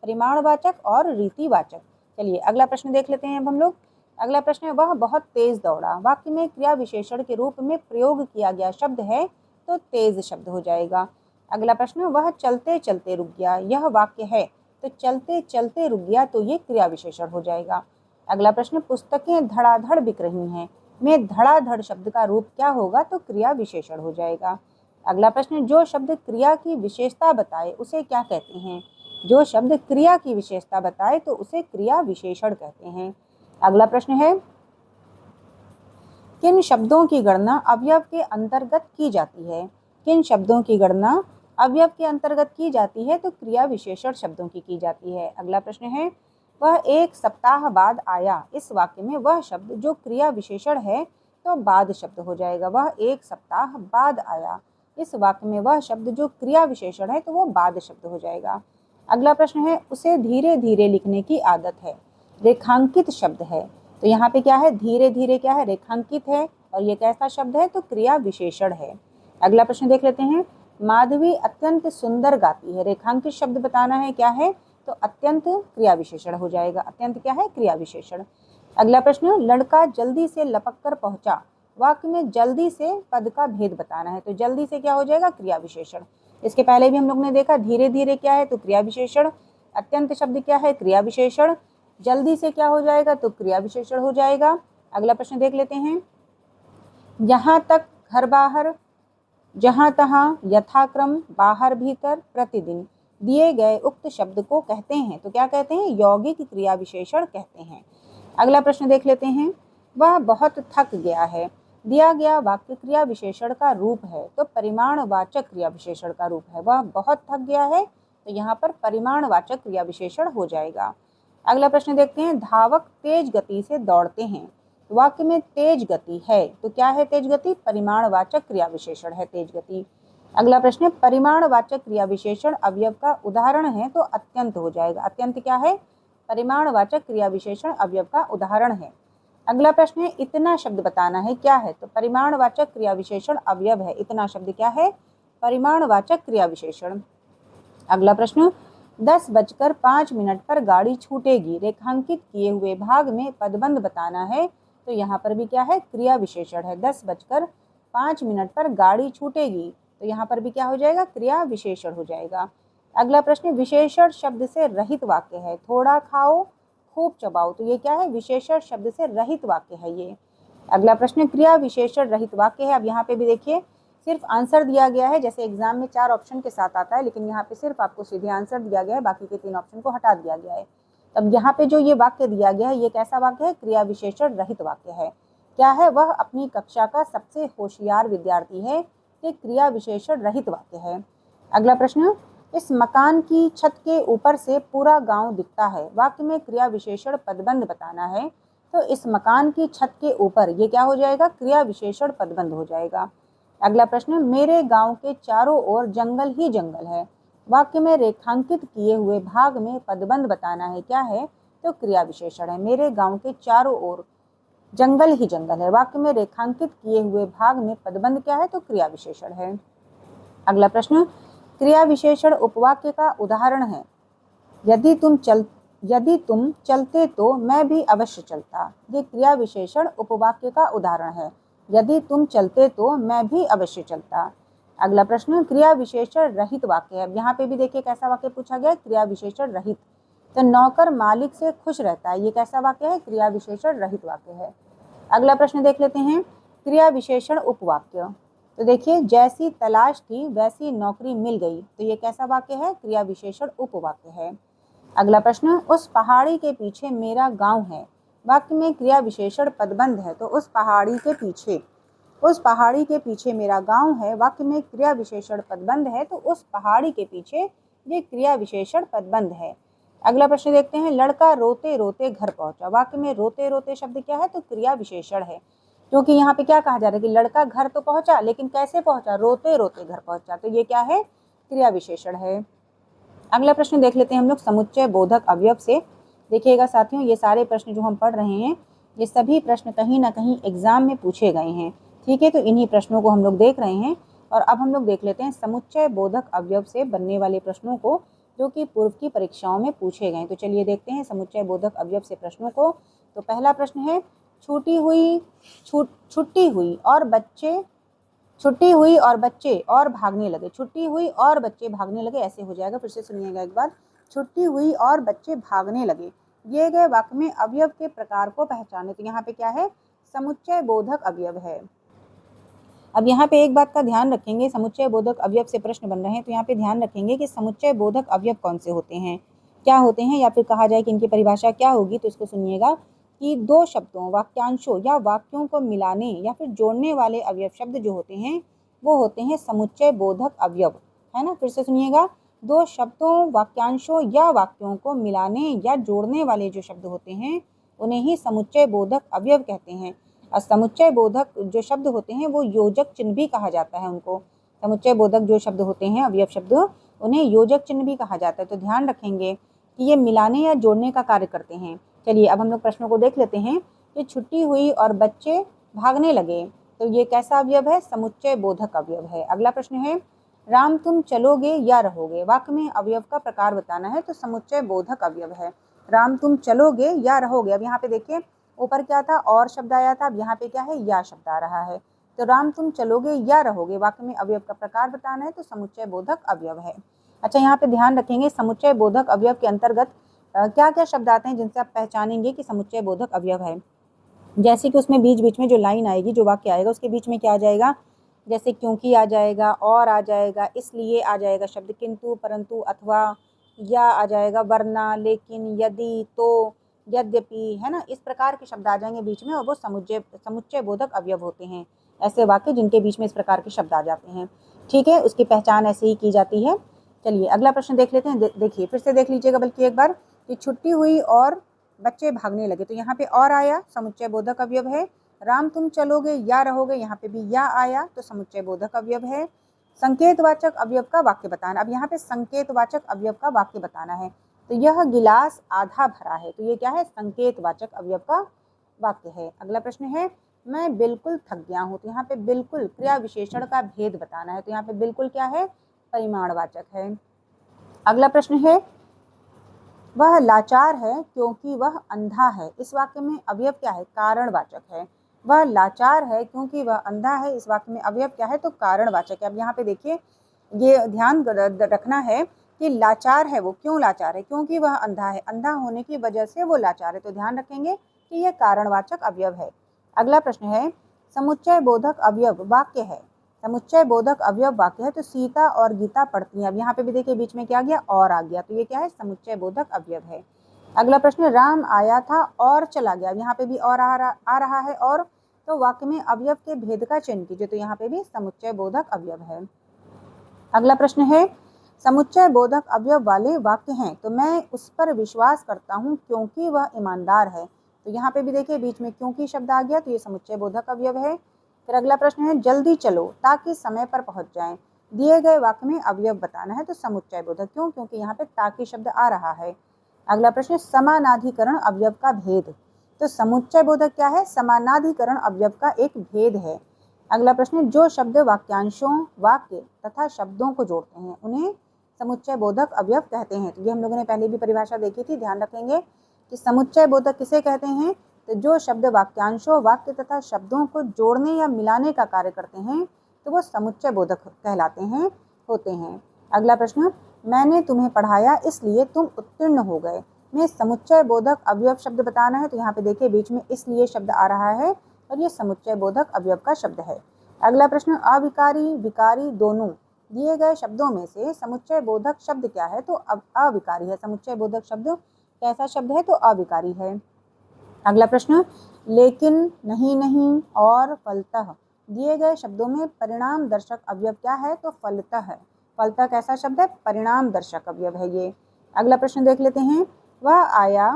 परिमाणवाचक और रीतिवाचक। चलिए अगला प्रश्न देख लेते हैं अब हम लोग। अगला प्रश्न है, वह बहुत तेज दौड़ा। वाक्य में क्रिया विशेषण के रूप में प्रयोग किया गया शब्द है तो तेज शब्द हो जाएगा। अगला प्रश्न, वह चलते चलते रुक गया। यह वाक्य है तो चलते चलते रुक गया तो ये क्रिया विशेषण हो जाएगा। अगला प्रश्न, पुस्तकें धड़ाधड़ बिक रही हैं में धड़ाधड़ शब्द का रूप क्या होगा तो क्रिया विशेषण हो जाएगा। अगला प्रश्न, जो शब्द क्रिया की विशेषता बताए उसे क्या कहते हैं। जो शब्द क्रिया की विशेषता बताए तो उसे क्रिया विशेषण कहते हैं। अगला प्रश्न है, किन शब्दों की गणना अवयव के अंतर्गत की जाती है। किन शब्दों की गणना अवयव के अंतर्गत की जाती है तो क्रिया विशेषण शब्दों की जाती है। अगला प्रश्न है, वह 1 सप्ताह बाद आया। इस वाक्य में वह शब्द जो क्रिया विशेषण है तो बाद शब्द हो जाएगा। वह 1 सप्ताह बाद आया। इस वाक्य में वह शब्द जो क्रिया विशेषण है तो वो बाद शब्द हो जाएगा। अगला प्रश्न है, उसे धीरे धीरे लिखने की आदत है। रेखांकित शब्द है, तो यहाँ पे क्या है, धीरे धीरे क्या है, रेखांकित है, और ये कैसा शब्द है, तो क्रिया विशेषण है। अगला प्रश्न देख लेते हैं, माधवी अत्यंत सुंदर गाती है। रेखांकित शब्द बताना है, क्या है, तो अत्यंत क्रिया विशेषण हो जाएगा। अत्यंत क्या है, क्रिया विशेषण। अगला प्रश्न, लड़का जल्दी से लपक कर पहुंचा। वाक्य में जल्दी से पद का भेद बताना है, तो जल्दी से क्या हो जाएगा, क्रिया विशेषण। इसके पहले भी हम लोग ने देखा धीरे धीरे क्या है, तो क्रिया विशेषण। अत्यंत शब्द क्या है, क्रिया विशेषण। जल्दी से क्या हो जाएगा, तो क्रिया विशेषण हो जाएगा। अगला प्रश्न देख लेते हैं, यहाँ तक घर बाहर, जहाँ तहाँ, यथाक्रम, बाहर भीतर, प्रतिदिन दिए गए उक्त शब्द को कहते हैं, तो क्या कहते हैं, यौगिक क्रिया विशेषण कहते हैं। अगला प्रश्न देख लेते हैं, वह बहुत थक गया है। दिया गया वाक्य क्रिया विशेषण का रूप है, तो परिमाणवाचक क्रिया विशेषण का रूप है। वह बहुत थक गया है, तो यहाँ पर परिमाणवाचक क्रिया विशेषण हो जाएगा। अगला प्रश्न देखते हैं, धावक तेज गति से दौड़ते हैं। वाक्य में तेज गति है, तो क्या है तेज गति, परिमाणवाचक क्रिया विशेषण है तेज गति। अगला प्रश्न, परिमाणवाचक क्रिया विशेषण अवयव का उदाहरण है, तो अत्यंत हो जाएगा। अत्यंत क्या है, परिमाणवाचक क्रिया विशेषण अवयव का उदाहरण है। अगला प्रश्न है, इतना शब्द बताना है, क्या है, तो परिमाणवाचक क्रिया विशेषण अवयव है। इतना शब्द क्या है, परिमाणवाचक क्रिया विशेषण। अगला प्रश्न, 10:05 पर गाड़ी छूटेगी। रेखांकित किए हुए भाग में पदबंध बताना है, तो यहाँ पर भी क्या है, क्रिया विशेषण है। 10:05 पर गाड़ी छूटेगी, तो यहाँ पर भी क्या हो जाएगा, क्रिया विशेषण हो जाएगा। अगला प्रश्न, विशेषण शब्द से रहित वाक्य है। थोड़ा खाओ, खूब चबाओ, तो ये क्या है, विशेषण शब्द से रहित वाक्य है ये। अगला प्रश्न, क्रिया विशेषण रहित वाक्य है। अब यहाँ पे भी देखिए सिर्फ आंसर दिया गया है, जैसे एग्जाम में 4 ऑप्शन के साथ आता है, लेकिन यहाँ पे सिर्फ आपको सीधे आंसर दिया गया है, बाकी के 3 ऑप्शन को हटा दिया गया है। तब यहाँ पे जो ये वाक्य दिया गया है, ये कैसा वाक्य है, क्रिया विशेषण रहित वाक्य है। क्या है, वह अपनी कक्षा का सबसे होशियार विद्यार्थी है, ये क्रिया विशेषण रहित वाक्य है। अगला प्रश्न, इस मकान की छत के ऊपर से पूरा गांव दिखता है। वाक्य में क्रिया विशेषण पदबंध बताना है, तो इस मकान की छत के ऊपर, ये क्या हो जाएगा, क्रिया विशेषण पदबंध हो जाएगा। अगला प्रश्न, मेरे गांव के चारों ओर जंगल ही जंगल है। वाक्य में रेखांकित किए हुए भाग में पदबंध बताना है, क्या है, तो क्रिया विशेषण है। मेरे गांव के चारों ओर जंगल ही जंगल है। वाक्य में रेखांकित किए हुए भाग में पदबंध क्या है, तो क्रिया विशेषण है। अगला प्रश्न, क्रिया विशेषण उपवाक्य का उदाहरण है। यदि तुम चलते तो मैं भी अवश्य चलता। ये क्रिया विशेषण उपवाक्य का उदाहरण है। यदि तुम चलते तो मैं भी अवश्य चलता। अगला प्रश्न, क्रिया विशेषण रहित वाक्य है। यहाँ पे भी देखिए कैसा वाक्य पूछा गया है, क्रिया विशेषण रहित। तो नौकर मालिक से खुश रहता है, ये कैसा वाक्य है, क्रिया विशेषण रहित वाक्य है। अगला प्रश्न देख लेते हैं, क्रिया विशेषण उपवाक्य। तो देखिए, जैसी तलाश थी वैसी नौकरी मिल गई, तो ये कैसा वाक्य है, क्रिया विशेषण उपवाक्य है। अगला प्रश्न, उस पहाड़ी के पीछे मेरा गांव है। वाक्य में क्रिया विशेषण पदबंध है, तो उस पहाड़ी के पीछे मेरा गांव है। वाक्य में क्रिया विशेषण पदबंध है, तो उस पहाड़ी के पीछे ये क्रिया विशेषण पदबंध है। अगला प्रश्न देखते हैं, लड़का रोते रोते घर पहुंचा। वाक्य में रोते रोते शब्द क्या है, तो क्रिया विशेषण है, क्योंकि यहाँ पे क्या कहा जा रहा है कि लड़का घर तो पहुंचा, लेकिन कैसे पहुंचा, रोते रोते घर पहुंचा, तो ये क्या है, क्रिया विशेषण है। अगला प्रश्न देख लेते हैं हम लोग समुच्चय बोधक अवयव से। देखिएगा साथियों, ये सारे प्रश्न जो हम पढ़ रहे हैं, ये सभी प्रश्न कहीं ना कहीं एग्जाम में पूछे गए हैं। ठीक है, तो इन्हीं प्रश्नों को हम लोग देख रहे हैं। और अब हम लोग देख लेते हैं समुच्चय बोधक अवयव से बनने वाले प्रश्नों को, जो कि पूर्व की परीक्षाओं में पूछे गए। तो चलिए देखते हैं समुच्चय बोधक अवयव से प्रश्नों को। तो पहला प्रश्न है, छुट्टी हुई और बच्चे और भागने लगे। छुट्टी हुई और बच्चे भागने लगे, ऐसे हो जाएगा। फिर से सुनिएगा एक बार, छुट्टी हुई और बच्चे भागने लगे। दिए गए वाक्य में अवयव के प्रकार को पहचाने, तो यहाँ पे क्या है, समुच्चय बोधक अवयव है। अब यहाँ पे एक बात का ध्यान रखेंगे, समुच्चय बोधक अवयव से प्रश्न बन रहे हैं, तो यहाँ पे ध्यान रखेंगे कि समुच्चय बोधक अवयव कौन से होते हैं, क्या होते हैं, या फिर कहा जाए कि इनकी परिभाषा क्या होगी। तो इसको सुनिएगा कि दो शब्दों, वाक्यांशों या वाक्यों को मिलाने या फिर जोड़ने वाले अवयव शब्द जो होते हैं, वो होते हैं समुच्चय बोधक अवयव, है ना। फिर से सुनिएगा, दो शब्दों, वाक्यांशों या वाक्यों को मिलाने या जोड़ने वाले जो शब्द होते हैं, उन्हें ही समुच्चय बोधक अवयव कहते हैं। और समुच्चय बोधक जो शब्द होते हैं, वो योजक चिन्ह भी कहा जाता है उनको। समुच्चय बोधक जो शब्द होते हैं अवयव शब्द, उन्हें योजक चिन्ह भी कहा जाता है। तो ध्यान रखेंगे कि ये मिलाने या जोड़ने का कार्य करते हैं। चलिए अब हम लोग प्रश्नों को देख लेते हैं कि छुट्टी हुई और बच्चे भागने लगे, तो ये कैसा अवयव है? समुच्चय बोधक अवयव है। अगला प्रश्न है राम तुम चलोगे या रहोगे, वाक्य में अवयव का प्रकार बताना है, तो समुच्चय बोधक अवयव है। राम तुम चलोगे या रहोगे, अब यहाँ पे देखिए ऊपर क्या था और शब्द आया था, अब यहाँ पे क्या है या शब्द आ रहा है। तो राम तुम चलोगे या रहोगे, वाक्य में अवयव का प्रकार बताना है, तो समुच्चय बोधक अवयव है। अच्छा यहाँ पे ध्यान रखेंगे समुच्चय बोधक अवयव के अंतर्गत क्या क्या शब्द आते हैं जिनसे आप पहचानेंगे कि समुच्चय बोधक अवयव है। जैसे कि उसमें बीच बीच में जो लाइन आएगी, जो वाक्य आएगा, उसके बीच में क्या आ जाएगा? जैसे क्योंकि आ जाएगा, और आ जाएगा, इसलिए आ जाएगा शब्द, किंतु, परंतु, अथवा, या आ जाएगा, वरना, लेकिन, यदि, तो, यद्यपि, है ना। इस प्रकार के शब्द आ जाएंगे बीच में और वो समुच्चय बोधक अवयव होते हैं। ऐसे वाक्य जिनके बीच में इस प्रकार के शब्द आ जाते हैं, ठीक है, उसकी पहचान ऐसे ही की जाती है। चलिए अगला प्रश्न देख लेते हैं। देखिए फिर से देख लीजिएगा बल्कि एक बार कि छुट्टी हुई और बच्चे भागने लगे, तो यहाँ पे और आया, समुच्चय बोधक अवयव है। राम तुम चलोगे या रहोगे, यहाँ पे भी या आया, तो समुच्चय बोधक अवयव है। संकेतवाचक अवयव का वाक्य बताना, अब यहाँ पे संकेतवाचक अवयव का वाक्य बताना है, तो यह गिलास आधा भरा है, तो ये क्या है? संकेतवाचक अवयव का वाक्य है। अगला प्रश्न है मैं बिल्कुल थक गया हूँ, तो यहाँ पे बिल्कुल क्रिया विशेषण का भेद बताना है, तो यहाँ पे बिल्कुल क्या है? परिमाणवाचक है। अगला प्रश्न है वह लाचार है क्योंकि वह अंधा है, इस वाक्य में अवयव क्या है? कारणवाचक है। वह लाचार है क्योंकि वह अंधा है, इस वाक्य में अवयव क्या है? तो कारणवाचक है। अब यहाँ पे देखिए ये ध्यान रखना है कि लाचार है वो क्यों लाचार है? क्योंकि वह अंधा है, अंधा होने की वजह से वो लाचार है, तो ध्यान रखेंगे कि यह कारणवाचक अवयव है। अगला प्रश्न है समुच्चय बोधक अवयव वाक्य है, समुच्चय बोधक अवयव वाक्य है, तो सीता और गीता पढ़ती हैं। अब यहाँ पे भी देखिए बीच में क्या गया? और आ गया, तो ये क्या है? समुच्चय बोधक अवयव है। अगला प्रश्न राम आया था और चला गया, यहाँ पे भी और आ रहा है, और तो वाक्य में अवयव के भेद का चयन कीजिए, तो यहाँ पे भी समुच्चय बोधक अवयव है। अगला प्रश्न है समुच्चय बोधक अवयव वाले वाक्य हैं, तो मैं उस पर विश्वास करता हूँ क्योंकि वह ईमानदार है, तो यहाँ पे भी देखिए बीच में क्योंकि शब्द आ गया, तो ये समुच्चय बोधक अवयव है। फिर अगला प्रश्न है जल्दी चलो ताकि समय पर पहुंच जाएं, दिए गए वाक्य में अवयव बताना है, तो समुच्चय बोधक, क्यों? क्योंकि यहाँ पे ताकि शब्द आ रहा है। अगला प्रश्न समानाधिकरण अवयव का भेद, तो समुच्चय बोधक क्या है? समानाधिकरण अवयव का एक भेद है। अगला प्रश्न जो शब्द वाक्यांशों, वाक्य तथा शब्दों को जोड़ते हैं उन्हें समुच्चय बोधक अवयव कहते हैं, तो ये हम लोगों ने पहले भी परिभाषा देखी थी, ध्यान रखेंगे कि समुच्चय बोधक किसे कहते हैं? तो जो शब्द वाक्यांशों, वाक्य तथा शब्दों को जोड़ने या मिलाने का कार्य करते हैं, तो वो समुच्चय बोधक कहलाते हैं, होते हैं। अगला प्रश्न मैंने तुम्हें पढ़ाया इसलिए तुम उत्तीर्ण हो गए, में समुच्चय बोधक अवयव शब्द बताना है, तो यहाँ पे देखिए बीच में इसलिए शब्द आ रहा है और ये समुच्चय बोधक अवयव का शब्द है। अगला प्रश्न अविकारी विकारी दोनों दिए गए शब्दों में से समुच्चय बोधक शब्द क्या है? तो अविकारी है। समुच्चय बोधक शब्द कैसा शब्द है? तो अविकारी है। अगला प्रश्न लेकिन, नहीं नहीं और फलतः दिए गए शब्दों में परिणाम दर्शक अवयव क्या है? तो फलतः है। फलतः कैसा शब्द है? परिणाम दर्शक अवयव है ये। अगला प्रश्न देख लेते हैं वह आया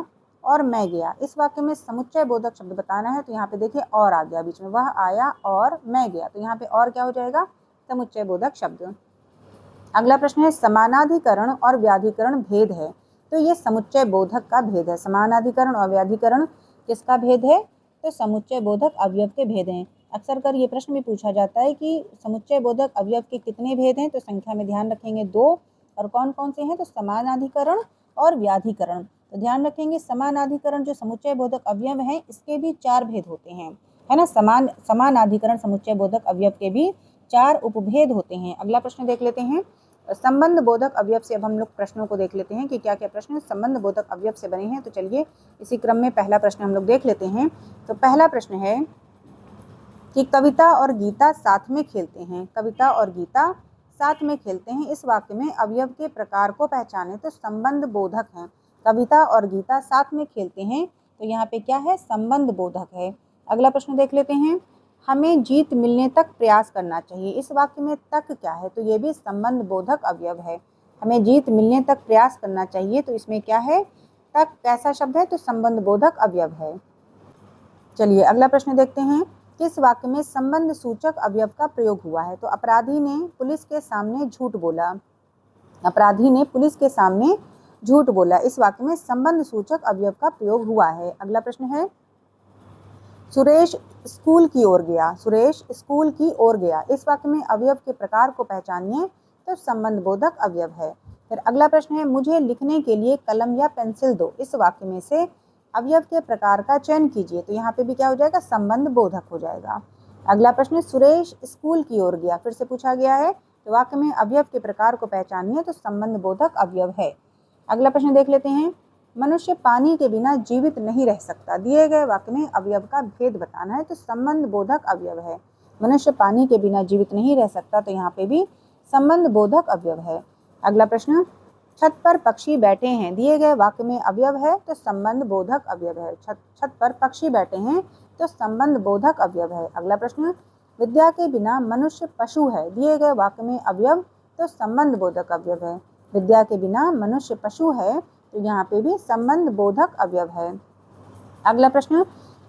और मैं गया, इस वाक्य में समुच्चय बोधक शब्द बताना है, तो यहाँ पे देखिए और आ गया बीच में, वह आया और मैं गया, तो यहाँ पे और क्या हो जाएगा? समुच्चय बोधक शब्द। अगला प्रश्न है समानाधिकरण और व्याधिकरण भेद है, तो ये समुच्चय बोधक का भेद है। समानाधिकरण और व्याधिकरण किसका भेद है? तो समुच्चय बोधक अवयव के भेद हैं। अक्सर कर ये प्रश्न भी पूछा जाता है कि समुच्चय बोधक अवयव के कितने भेद हैं? तो संख्या में ध्यान रखेंगे 2, और कौन कौन से हैं? तो समानाधिकरण और व्याधिकरण। तो ध्यान रखेंगे समानाधिकरण जो समुच्चय बोधक अवयव है इसके भी 4 भेद होते हैं, है ना। समानाधिकरण समुच्चय बोधक अवयव के भी 4 उपभेद होते हैं। अगला प्रश्न देख लेते हैं संबंध बोधक अवयव से। अब हम लोग प्रश्नों को देख लेते हैं कि क्या क्या प्रश्न संबंध बोधक अवयव से बने हैं, तो चलिए इसी क्रम में पहला प्रश्न हम लोग देख लेते हैं। तो पहला प्रश्न है कि कविता और गीता साथ में खेलते हैं, कविता और गीता साथ में खेलते हैं, इस वाक्य में अवयव के प्रकार को पहचाने, तो संबंध बोधक हैं। कविता और गीता साथ में खेलते हैं, तो यहाँ पे क्या है? संबंध बोधक है। अगला प्रश्न देख लेते हैं हमें जीत मिलने तक प्रयास करना चाहिए, इस वाक्य में तक क्या है? तो ये भी संबंध बोधक अवयव है। हमें जीत मिलने तक प्रयास करना चाहिए, तो इसमें क्या है? तक कैसा शब्द है? तो संबंध बोधक अवयव है। चलिए अगला प्रश्न देखते हैं किस वाक्य में संबंध सूचक अवयव का प्रयोग हुआ है? तो अपराधी ने पुलिस के सामने झूठ बोला। अपराधी ने पुलिस के सामने झूठ बोला। इस वाक्य में संबंध सूचक अवयव का प्रयोग हुआ है। अगला प्रश्न है, सुरेश स्कूल की ओर गया। सुरेश स्कूल की ओर गया। इस वाक्य में अवयव के प्रकार को पहचानिए। तो संबंध बोधक अवयव है। फिर अगला प्रश्न है, मुझे लिखने के लिए कलम या पेंसिल दो। इस वाक्य में से अवयव के प्रकार का चयन कीजिए। तो यहाँ पे भी क्या हो जाएगा? संबंध बोधक हो जाएगा। अगला प्रश्न, सुरेश स्कूल की ओर गया। फिर से पूछा गया है, तो वाक्य में अवयव के प्रकार को पहचानिए। तो संबंध बोधक अवयव है। अगला प्रश्न देख लेते हैं, मनुष्य पानी के बिना जीवित नहीं रह सकता। दिए गए वाक्य में अवयव का भेद बताना है। तो संबंध बोधक अवयव है। मनुष्य पानी के बिना जीवित नहीं रह सकता। तो यहाँ पे भी संबंध बोधक अवयव है। अगला प्रश्न, छत पर पक्षी बैठे हैं। दिए गए वाक्य में अवयव है। तो संबंध बोधक अवयव है। छत पर पक्षी बैठे हैं। तो संबंध बोधक अवयव है। अगला प्रश्न, विद्या के बिना मनुष्य पशु है। दिए गए वाक्य में अवयव। तो संबंध बोधक अवयव है। विद्या के बिना मनुष्य पशु है। तो यहाँ पे भी संबंध बोधक अवयव है। अगला प्रश्न,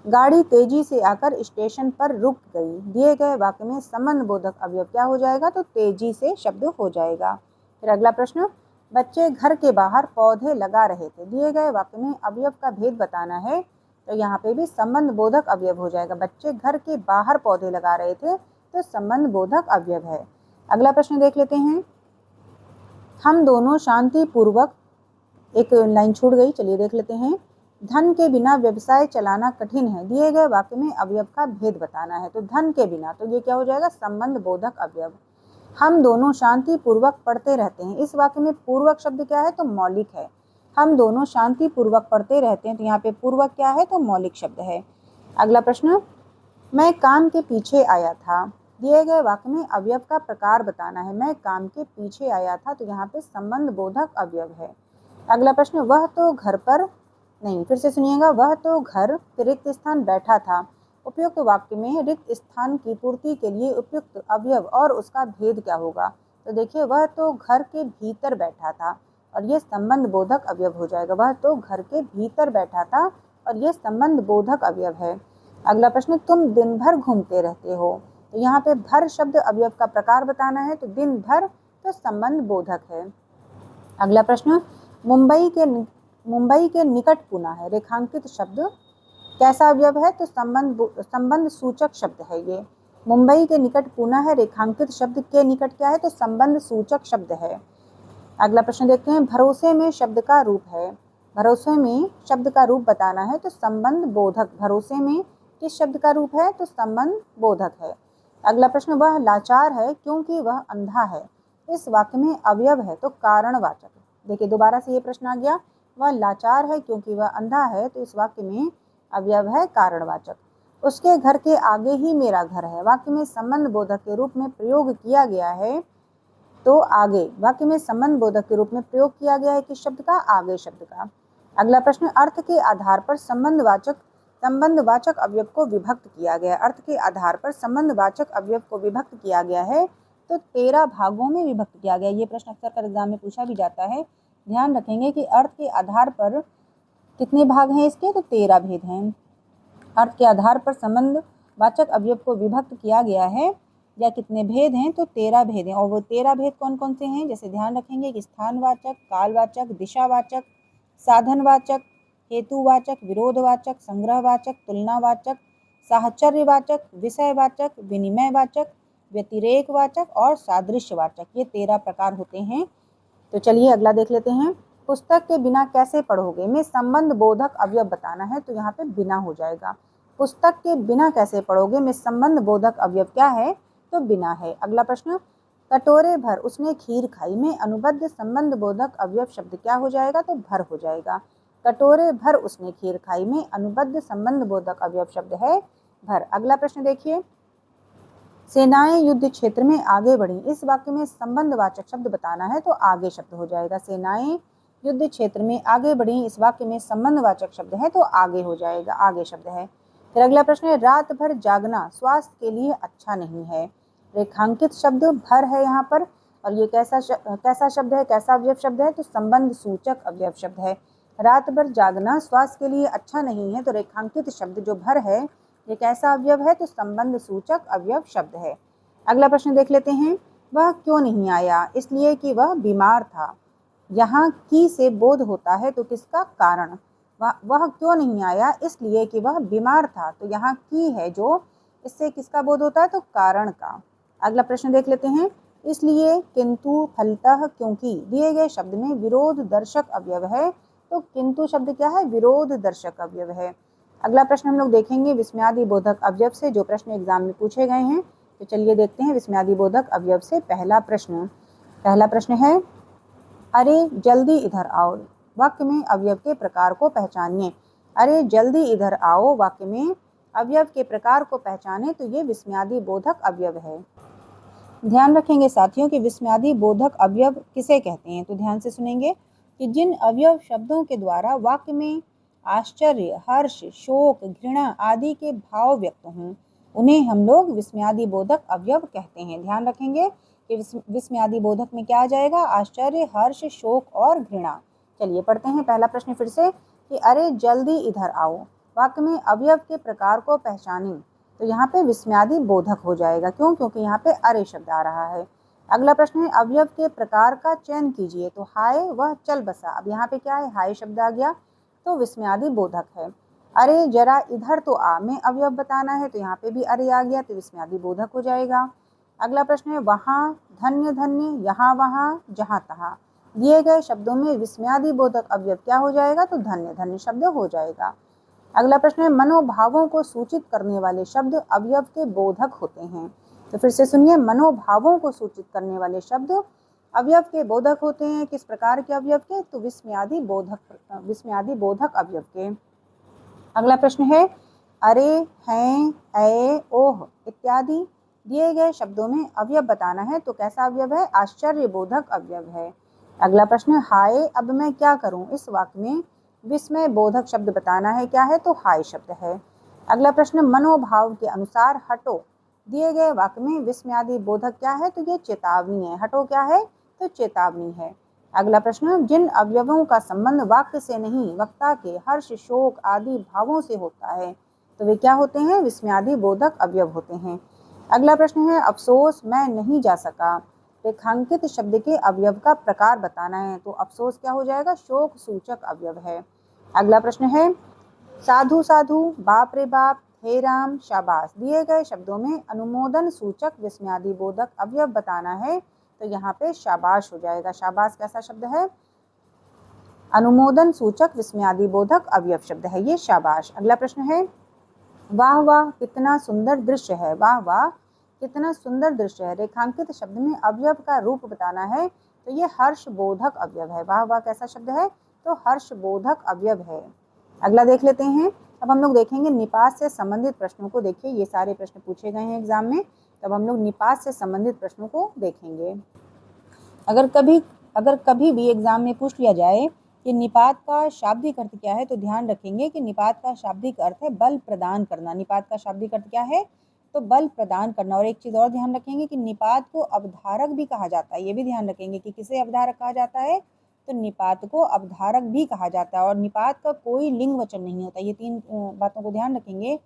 गाड़ी तेजी से आकर स्टेशन पर रुक गई। दिए गए वाक्य में संबंध बोधक अवयव क्या हो जाएगा? तो तेजी से शब्द हो जाएगा। फिर अगला प्रश्न, बच्चे घर के बाहर पौधे लगा रहे थे। दिए गए वाक्य में अवयव का भेद बताना है। तो यहाँ पे भी संबंध बोधक अवयव हो जाएगा। बच्चे घर के बाहर पौधे लगा रहे थे। तो संबंध बोधक अवयव है। अगला प्रश्न देख लेते हैं, हम दोनों शांतिपूर्वक, एक लाइन छूट गई, चलिए देख लेते हैं, धन के बिना व्यवसाय चलाना कठिन है। दिए गए वाक्य में अवयव का भेद बताना है। तो धन के बिना, तो ये क्या हो जाएगा? संबंध बोधक अवयव। हम दोनों शांतिपूर्वक पढ़ते रहते हैं। इस वाक्य में पूर्वक शब्द क्या है? तो मौलिक है। हम दोनों शांतिपूर्वक पढ़ते रहते हैं। तो यहाँ पे पूर्वक क्या है? तो मौलिक शब्द है। अगला प्रश्न, मैं काम के पीछे आया था। दिए गए वाक्य में अवयव का प्रकार बताना है। मैं काम के पीछे आया था। तो यहाँ पे संबंध बोधक अवयव है। अगला प्रश्न, वह तो घर पर नहीं, फिर से सुनिएगा, वह तो घर पे रिक्त स्थान बैठा था। उपयुक्त वाक्य में रिक्त स्थान की पूर्ति के लिए उपयुक्त अवयव और उसका भेद क्या होगा? तो देखिए, वह तो घर के भीतर बैठा था, और ये संबंध बोधक अवयव हो जाएगा। वह तो घर के भीतर बैठा था, और ये संबंध बोधक अवयव है। अगला प्रश्न, तुम दिन भर घूमते रहते हो। तो यहाँ पे भर शब्द अवयव का प्रकार बताना है। तो दिन भर, तो संबंध बोधक है। अगला प्रश्न, मुंबई के निकट पुणे है। रेखांकित शब्द कैसा अवयव है? तो संबंध सूचक शब्द है ये। मुंबई के निकट पुणे है। रेखांकित शब्द के निकट क्या है? तो संबंध सूचक शब्द है। अगला प्रश्न देखते हैं, भरोसे में शब्द का रूप है। भरोसे में शब्द का रूप बताना है। तो संबंध बोधक। भरोसे में किस शब्द का रूप है? तो संबंध बोधक है। अगला प्रश्न, वह लाचार है क्योंकि वह अंधा है। इस वाक्य में अवयव है। तो कारणवाचक। देखिए, दोबारा से ये प्रश्न आ गया, वह लाचार है क्योंकि वह अंधा है। तो इस वाक्य में अवयव है कारणवाचक। उसके घर के आगे ही मेरा घर है। वाक्य में संबंध बोधक के रूप में प्रयोग किया गया है। तो आगे, वाक्य में संबंध बोधक के रूप में प्रयोग किया गया है किस शब्द का? आगे शब्द का। अगला प्रश्न, अर्थ के आधार पर संबंधवाचक अवयव को विभक्त किया गया। अर्थ के आधार पर संबंधवाचक अवयव को विभक्त किया गया है। तो 13 भागों में विभक्त किया गया। ये प्रश्न अक्सर कर एग्जाम में पूछा भी जाता है। ध्यान रखेंगे कि अर्थ के आधार पर कितने भाग हैं इसके? तो 13 भेद हैं। अर्थ के आधार पर संबंधवाचक अवयव को विभक्त किया गया है, या कितने भेद हैं? तो 13 भेद हैं। और वो 13 भेद कौन कौन से हैं? जैसे ध्यान रखेंगे कि स्थानवाचक, कालवाचक, दिशावाचक, साधनवाचक, हेतुवाचक, विरोधवाचक, संग्रहवाचक, तुलनावाचक, साहचर्यवाचक, विषयवाचक, विनिमयवाचक, व्यतिरेकवाचक और सादृश्यवाचक। ये 13 प्रकार होते हैं। तो चलिए अगला देख लेते हैं, पुस्तक के बिना कैसे पढ़ोगे में संबंध बोधक अवयव बताना है। तो यहाँ पे बिना हो जाएगा। पुस्तक के बिना कैसे पढ़ोगे में संबंध बोधक अवयव क्या है? तो बिना है। अगला प्रश्न, कटोरे भर उसने खीर खाई में अनुबद्ध संबंध बोधक अवयव शब्द क्या हो जाएगा? तो भर हो जाएगा। कटोरे भर उसने खीर खाई में अनुबद्ध संबंध बोधक अवयव शब्द है भर। अगला प्रश्न देखिए, सेनाएं युद्ध क्षेत्र में आगे बढ़ी। इस वाक्य में संबंधवाचक शब्द बताना है। तो आगे शब्द हो जाएगा। सेनाएं युद्ध क्षेत्र में आगे बढ़ी, इस वाक्य में संबंधवाचक शब्द है। तो आगे हो जाएगा, आगे शब्द है। फिर अगला प्रश्न है, रात भर जागना स्वास्थ्य के लिए अच्छा नहीं है। रेखांकित शब्द भर है यहाँ पर, और ये कैसा शब्द है, कैसा अवयव शब्द है? तो संबंध सूचक अवयव शब्द है। रात भर जागना स्वास्थ्य के लिए अच्छा नहीं है। तो रेखांकित शब्द जो भर है ये कैसा अवयव है? तो संबंध सूचक अवयव शब्द है। अगला प्रश्न देख लेते हैं। वह क्यों नहीं आया? इसलिए कि वह बीमार था। यहाँ की से बोध होता है तो किसका? कारण। वह क्यों नहीं आया? इसलिए कि वह बीमार था, तो यहाँ की है जो, इससे किसका बोध होता है? तो कारण का। अगला प्रश्न देख लेते हैं। इसलिए, किंतु, फलतः, क्योंकि दिए गए शब्द में विरोध दर्शक अवयव है, तो किंतु शब्द क्या है? विरोध दर्शक अवयव है। अगला प्रश्न हम लोग देखेंगे विस्मयादि बोधक अवयव से, जो प्रश्न एग्जाम में पूछे गए हैं। तो चलिए देखते हैं विस्मयादि बोधक अवयव से पहला प्रश्न। पहला प्रश्न है, अरे जल्दी इधर आओ, वाक्य में अवयव के प्रकार को पहचानिए। अरे जल्दी इधर आओ वाक्य में अवयव के प्रकार को पहचाने, तो ये विस्मयादि बोधक अवयव है। ध्यान रखेंगे साथियों कि विस्मयादि बोधक अवयव किसे कहते हैं। तो ध्यान से सुनेंगे कि जिन अवयव शब्दों के द्वारा वाक्य में आश्चर्य, हर्ष, शोक, घृणा आदि के भाव व्यक्त हों, उन्हें हम लोग विस्मयादि बोधक अवयव कहते हैं। ध्यान रखेंगे कि विस्मयादि बोधक में क्या आ जाएगा? आश्चर्य, हर्ष, शोक और घृणा। चलिए पढ़ते हैं पहला प्रश्न फिर से कि अरे जल्दी इधर आओ, वाक्य में अवयव के प्रकार को पहचानें। तो यहाँ पे विस्मयादि बोधक हो जाएगा। क्यों? क्योंकि यहाँ पे अरे शब्द आ रहा है। अगला प्रश्न है, अवयव के प्रकार का चयन कीजिए। तो हाय वह चल बसा, अब यहाँ पे क्या है? हाय शब्द आ गया, तो विस्मयादि बोधक है। अरे जरा इधर तो आ, में अवयव बताना है, तो यहाँ पे भी अरे आ गया, तो विस्मयादि बोधक हो जाएगा। अगला प्रश्न है, वहाँ, धन्य धन्य, यहाँ वहाँ, जहाँ तहाँ, दिए गए शब्दों में विस्मयादि बोधक अवयव क्या हो जाएगा? तो धन्य धन्य शब्द हो जाएगा। अगला प्रश्न है, मनोभावों को सूचित करने वाले शब्द अवयव के बोधक होते हैं। तो फिर से सुनिए, मनोभावों को सूचित करने वाले शब्द अवयव के बोधक होते हैं। किस प्रकार के अवयव के? तो विस्मयादि बोधक अवयव के। अगला प्रश्न है, अरे, हैं, ऐ, ओह इत्यादि दिए गए शब्दों में अवयव बताना है, तो कैसा अवयव है? आश्चर्य बोधक अवयव है। अगला प्रश्न है, हाय अब मैं क्या करूं, इस वाक्य में विस्मय बोधक शब्द बताना है, क्या है? तो हाय शब्द है। अगला प्रश्न, मनोभाव के अनुसार हटो, दिए गए वाक्य में विस्मयादि बोधक क्या है? तो ये चेतावनी है। हटो क्या है? तो चेतावनी है। अगला प्रश्न, जिन अवयवों का संबंध वाक्य से नहीं वक्ता के हर्ष, शोक आदि भावों से होता है, तो वे क्या होते हैं? विस्मयादि बोधक अवयव होते हैं। अगला प्रश्न है, अफसोस मैं नहीं जा सका, रेखांकित शब्द के अवयव का प्रकार बताना है, तो अफसोस क्या हो जाएगा? शोक सूचक अवयव है। अगला प्रश्न है, साधु साधु, बाप रे बाप, हे राम, शाबाश दिए गए शब्दों में अनुमोदन सूचक विस्मयादि बोधक अवयव बताना है, तो यहाँ पे शाबाश हो जाएगा। शाबाश कैसा शब्द है? अनुमोदन सूचक विस्मयादि बोधक अवयव शब्द है ये शाबाश। अगला प्रश्न है, वाह वाह कितना सुंदर दृश्य है, वाह वाह कितना सुंदर दृश्य है, रेखांकित शब्द में अवयव का रूप बताना है, तो ये हर्ष बोधक अवयव है। वाह वाह कैसा शब्द है? तो हर्ष बोधक अवयव है। अगला देख लेते हैं। अब हम लोग देखेंगे निपात से संबंधित प्रश्नों को। देखिए ये सारे प्रश्न पूछे गए हैं एग्जाम में, तब हम लोग निपात से संबंधित प्रश्नों को देखेंगे। अगर कभी भी एग्जाम में पूछ लिया जाए कि निपात का शाब्दिक अर्थ क्या है, तो ध्यान रखेंगे कि निपात का शाब्दिक अर्थ है बल प्रदान करना। निपात का शाब्दिक अर्थ क्या है? तो बल प्रदान करना। और एक चीज और ध्यान रखेंगे कि निपात को अवधारक भी कहा जाता है। ये भी ध्यान रखेंगे कि किसे अवधारक कहा जाता है? तो निपात को अवधारक भी कहा जाता है। और निपात का कोई लिंग वचन नहीं होता। ये तीन बातों को ध्यान रखेंगे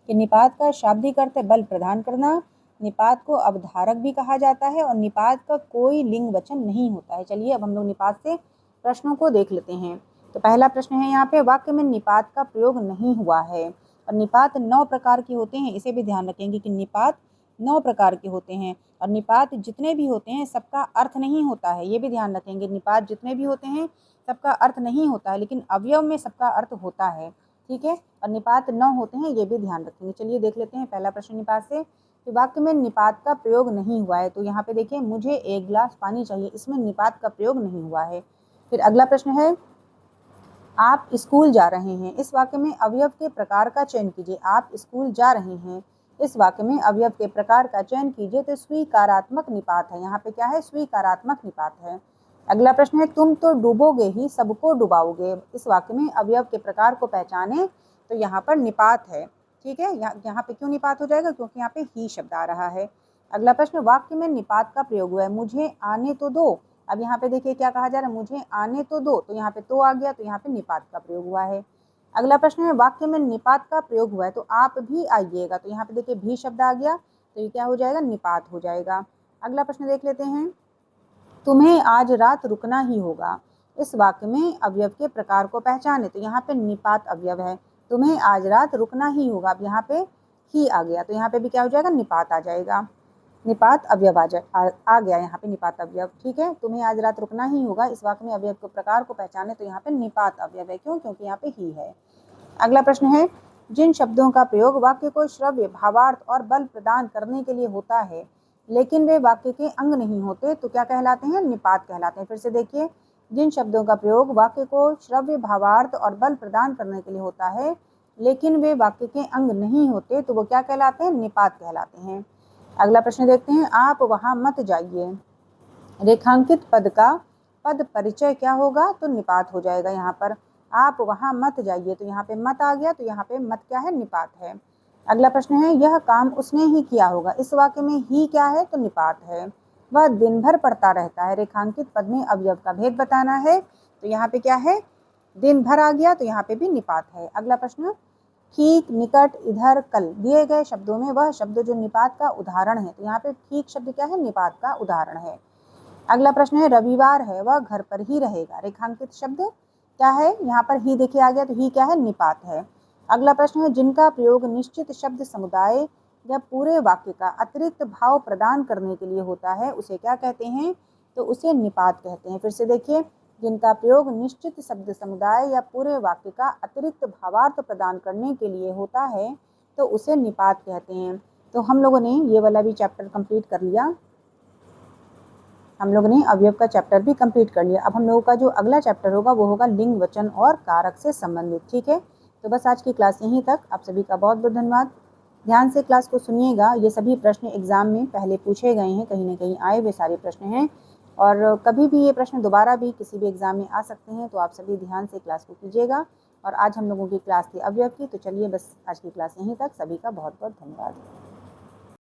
कि निपात का शाब्दिक अर्थ है बल प्रदान करना, निपात को अवधारक भी कहा जाता है, और निपात का कोई लिंग वचन नहीं होता है। चलिए अब हम लोग निपात से प्रश्नों को देख लेते हैं। तो पहला प्रश्न है यहाँ पे, वाक्य में निपात का प्रयोग नहीं हुआ है। और निपात 9 प्रकार के होते हैं, इसे भी ध्यान रखेंगे कि निपात 9 प्रकार के होते हैं। और निपात जितने भी होते हैं सबका अर्थ नहीं होता है, ये भी ध्यान रखेंगे। निपात जितने भी होते हैं सबका अर्थ नहीं होता है, लेकिन अवयव में सबका अर्थ होता है। ठीक है, और निपात 9 होते हैं, ये भी ध्यान रखेंगे। चलिए देख लेते हैं पहला प्रश्न निपात से। कि वाक्य में निपात का प्रयोग नहीं हुआ है, तो यहाँ पे देखिए, मुझे 1 गिलास पानी चाहिए, इसमें निपात का प्रयोग नहीं हुआ है। फिर अगला प्रश्न है, आप स्कूल जा रहे हैं, इस वाक्य में अवयव के प्रकार का चयन कीजिए। आप स्कूल जा रहे हैं, इस वाक्य में अवयव के प्रकार का चयन कीजिए, तो स्वीकारात्मक निपात है। यहाँ पे क्या है? स्वीकारात्मक निपात है। अगला प्रश्न है, तुम तो डूबोगे ही सबको डुबाओगे, इस वाक्य में अवयव के प्रकार को पहचाने, तो यहाँ पर निपात है। ठीक है, यहाँ पे क्यों निपात हो जाएगा? क्योंकि यहाँ पे ही शब्द आ रहा है। अगला प्रश्न, वाक्य में निपात का प्रयोग हुआ है, मुझे आने तो दो। अब यहाँ पे देखिए क्या कहा जा रहा है? मुझे आने तो दो, तो यहाँ पे तो आ गया, तो यहाँ पे निपात का प्रयोग हुआ है। अगला प्रश्न है वाक्य में निपात का प्रयोग हुआ है तो आप भी आइएगा, तो यहाँ पे देखिए भी शब्द आ गया तो ये क्या हो जाएगा, निपात हो जाएगा। अगला प्रश्न देख लेते हैं, तुम्हें आज रात रुकना ही होगा। इस वाक्य में अवयव के प्रकार को पहचाने, तो यहाँ पे निपात अवयव है, तुम्हें आज रात रुकना ही होगा। अब यहाँ पे ही आ गया तो यहाँ पे भी क्या हो जाएगा, निपात आ जाएगा, निपात अवयव आ गया यहाँ पे निपात अवयव। ठीक है, तुम्हें आज रात रुकना ही होगा, इस वाक्य में अवयव के प्रकार को पहचाने, तो यहाँ पे निपात अवयव है, क्यों, क्योंकि यहाँ पे ही है। अगला प्रश्न है, जिन शब्दों का प्रयोग वाक्य को श्रव्य, भावार्थ और बल प्रदान करने के लिए होता है लेकिन वे वाक्य के अंग नहीं होते तो क्या कहलाते हैं, निपात कहलाते हैं। फिर से देखिए, जिन शब्दों का प्रयोग वाक्य को श्रव्य, भावार्थ और बल प्रदान करने के लिए होता है लेकिन वे वाक्य के अंग नहीं होते तो वो क्या कहलाते हैं, निपात कहलाते हैं। अगला प्रश्न देखते हैं, आप वहां मत जाइए। रेखांकित पद का पद परिचय क्या होगा, तो निपात हो जाएगा। यहाँ पर आप वहां मत जाइए तो यहाँ पे मत आ गया, तो यहाँ पे मत क्या है, निपात है। अगला प्रश्न है, यह काम उसने ही किया होगा। इस वाक्य में ही क्या है, तो निपात है। वह दिन भर पढ़ता रहता है। रेखांकित पद में अवयव का भेद बताना है, तो यहाँ पे क्या है, दिन भर आ गया, तो यहाँ पे भी निपात है। अगला प्रश्न, ठीक, निकट, इधर, कल दिए गए शब्दों में वह शब्द जो निपात का उदाहरण है, तो यहाँ पे ठीक शब्द क्या है, निपात का उदाहरण है। अगला प्रश्न है, रविवार है वह घर पर ही रहेगा। रेखांकित शब्द क्या है, यहाँ पर ही देखिए आ गया, तो ही क्या है, निपात है। अगला प्रश्न है, जिनका प्रयोग निश्चित शब्द समुदाय या पूरे वाक्य का अतिरिक्त भाव प्रदान करने के लिए होता है उसे क्या कहते हैं, तो उसे निपात कहते हैं। फिर से देखिए, जिनका प्रयोग निश्चित शब्द समुदाय या पूरे वाक्य का अतिरिक्त भावार्थ प्रदान करने के लिए होता है तो उसे निपात कहते हैं। तो हम लोगों ने ये वाला भी चैप्टर कंप्लीट कर लिया, हम लोगों ने अवयव का चैप्टर भी कंप्लीट कर लिया। अब हम लोगों का जो अगला चैप्टर होगा वो होगा लिंग, वचन और कारक से संबंधित। ठीक है, तो बस आज की क्लास यहीं तक। आप सभी का बहुत बहुत धन्यवाद। ध्यान से क्लास को सुनिएगा, ये सभी प्रश्न एग्जाम में पहले पूछे गए हैं, कहीं ना कहीं आए हुए सारे प्रश्न हैं और कभी भी ये प्रश्न दोबारा भी किसी भी एग्जाम में आ सकते हैं, तो आप सभी ध्यान से क्लास को कीजिएगा। और आज हम लोगों की क्लास थी अवयव की, तो चलिए बस आज की क्लास यहीं तक। सभी का बहुत बहुत धन्यवाद।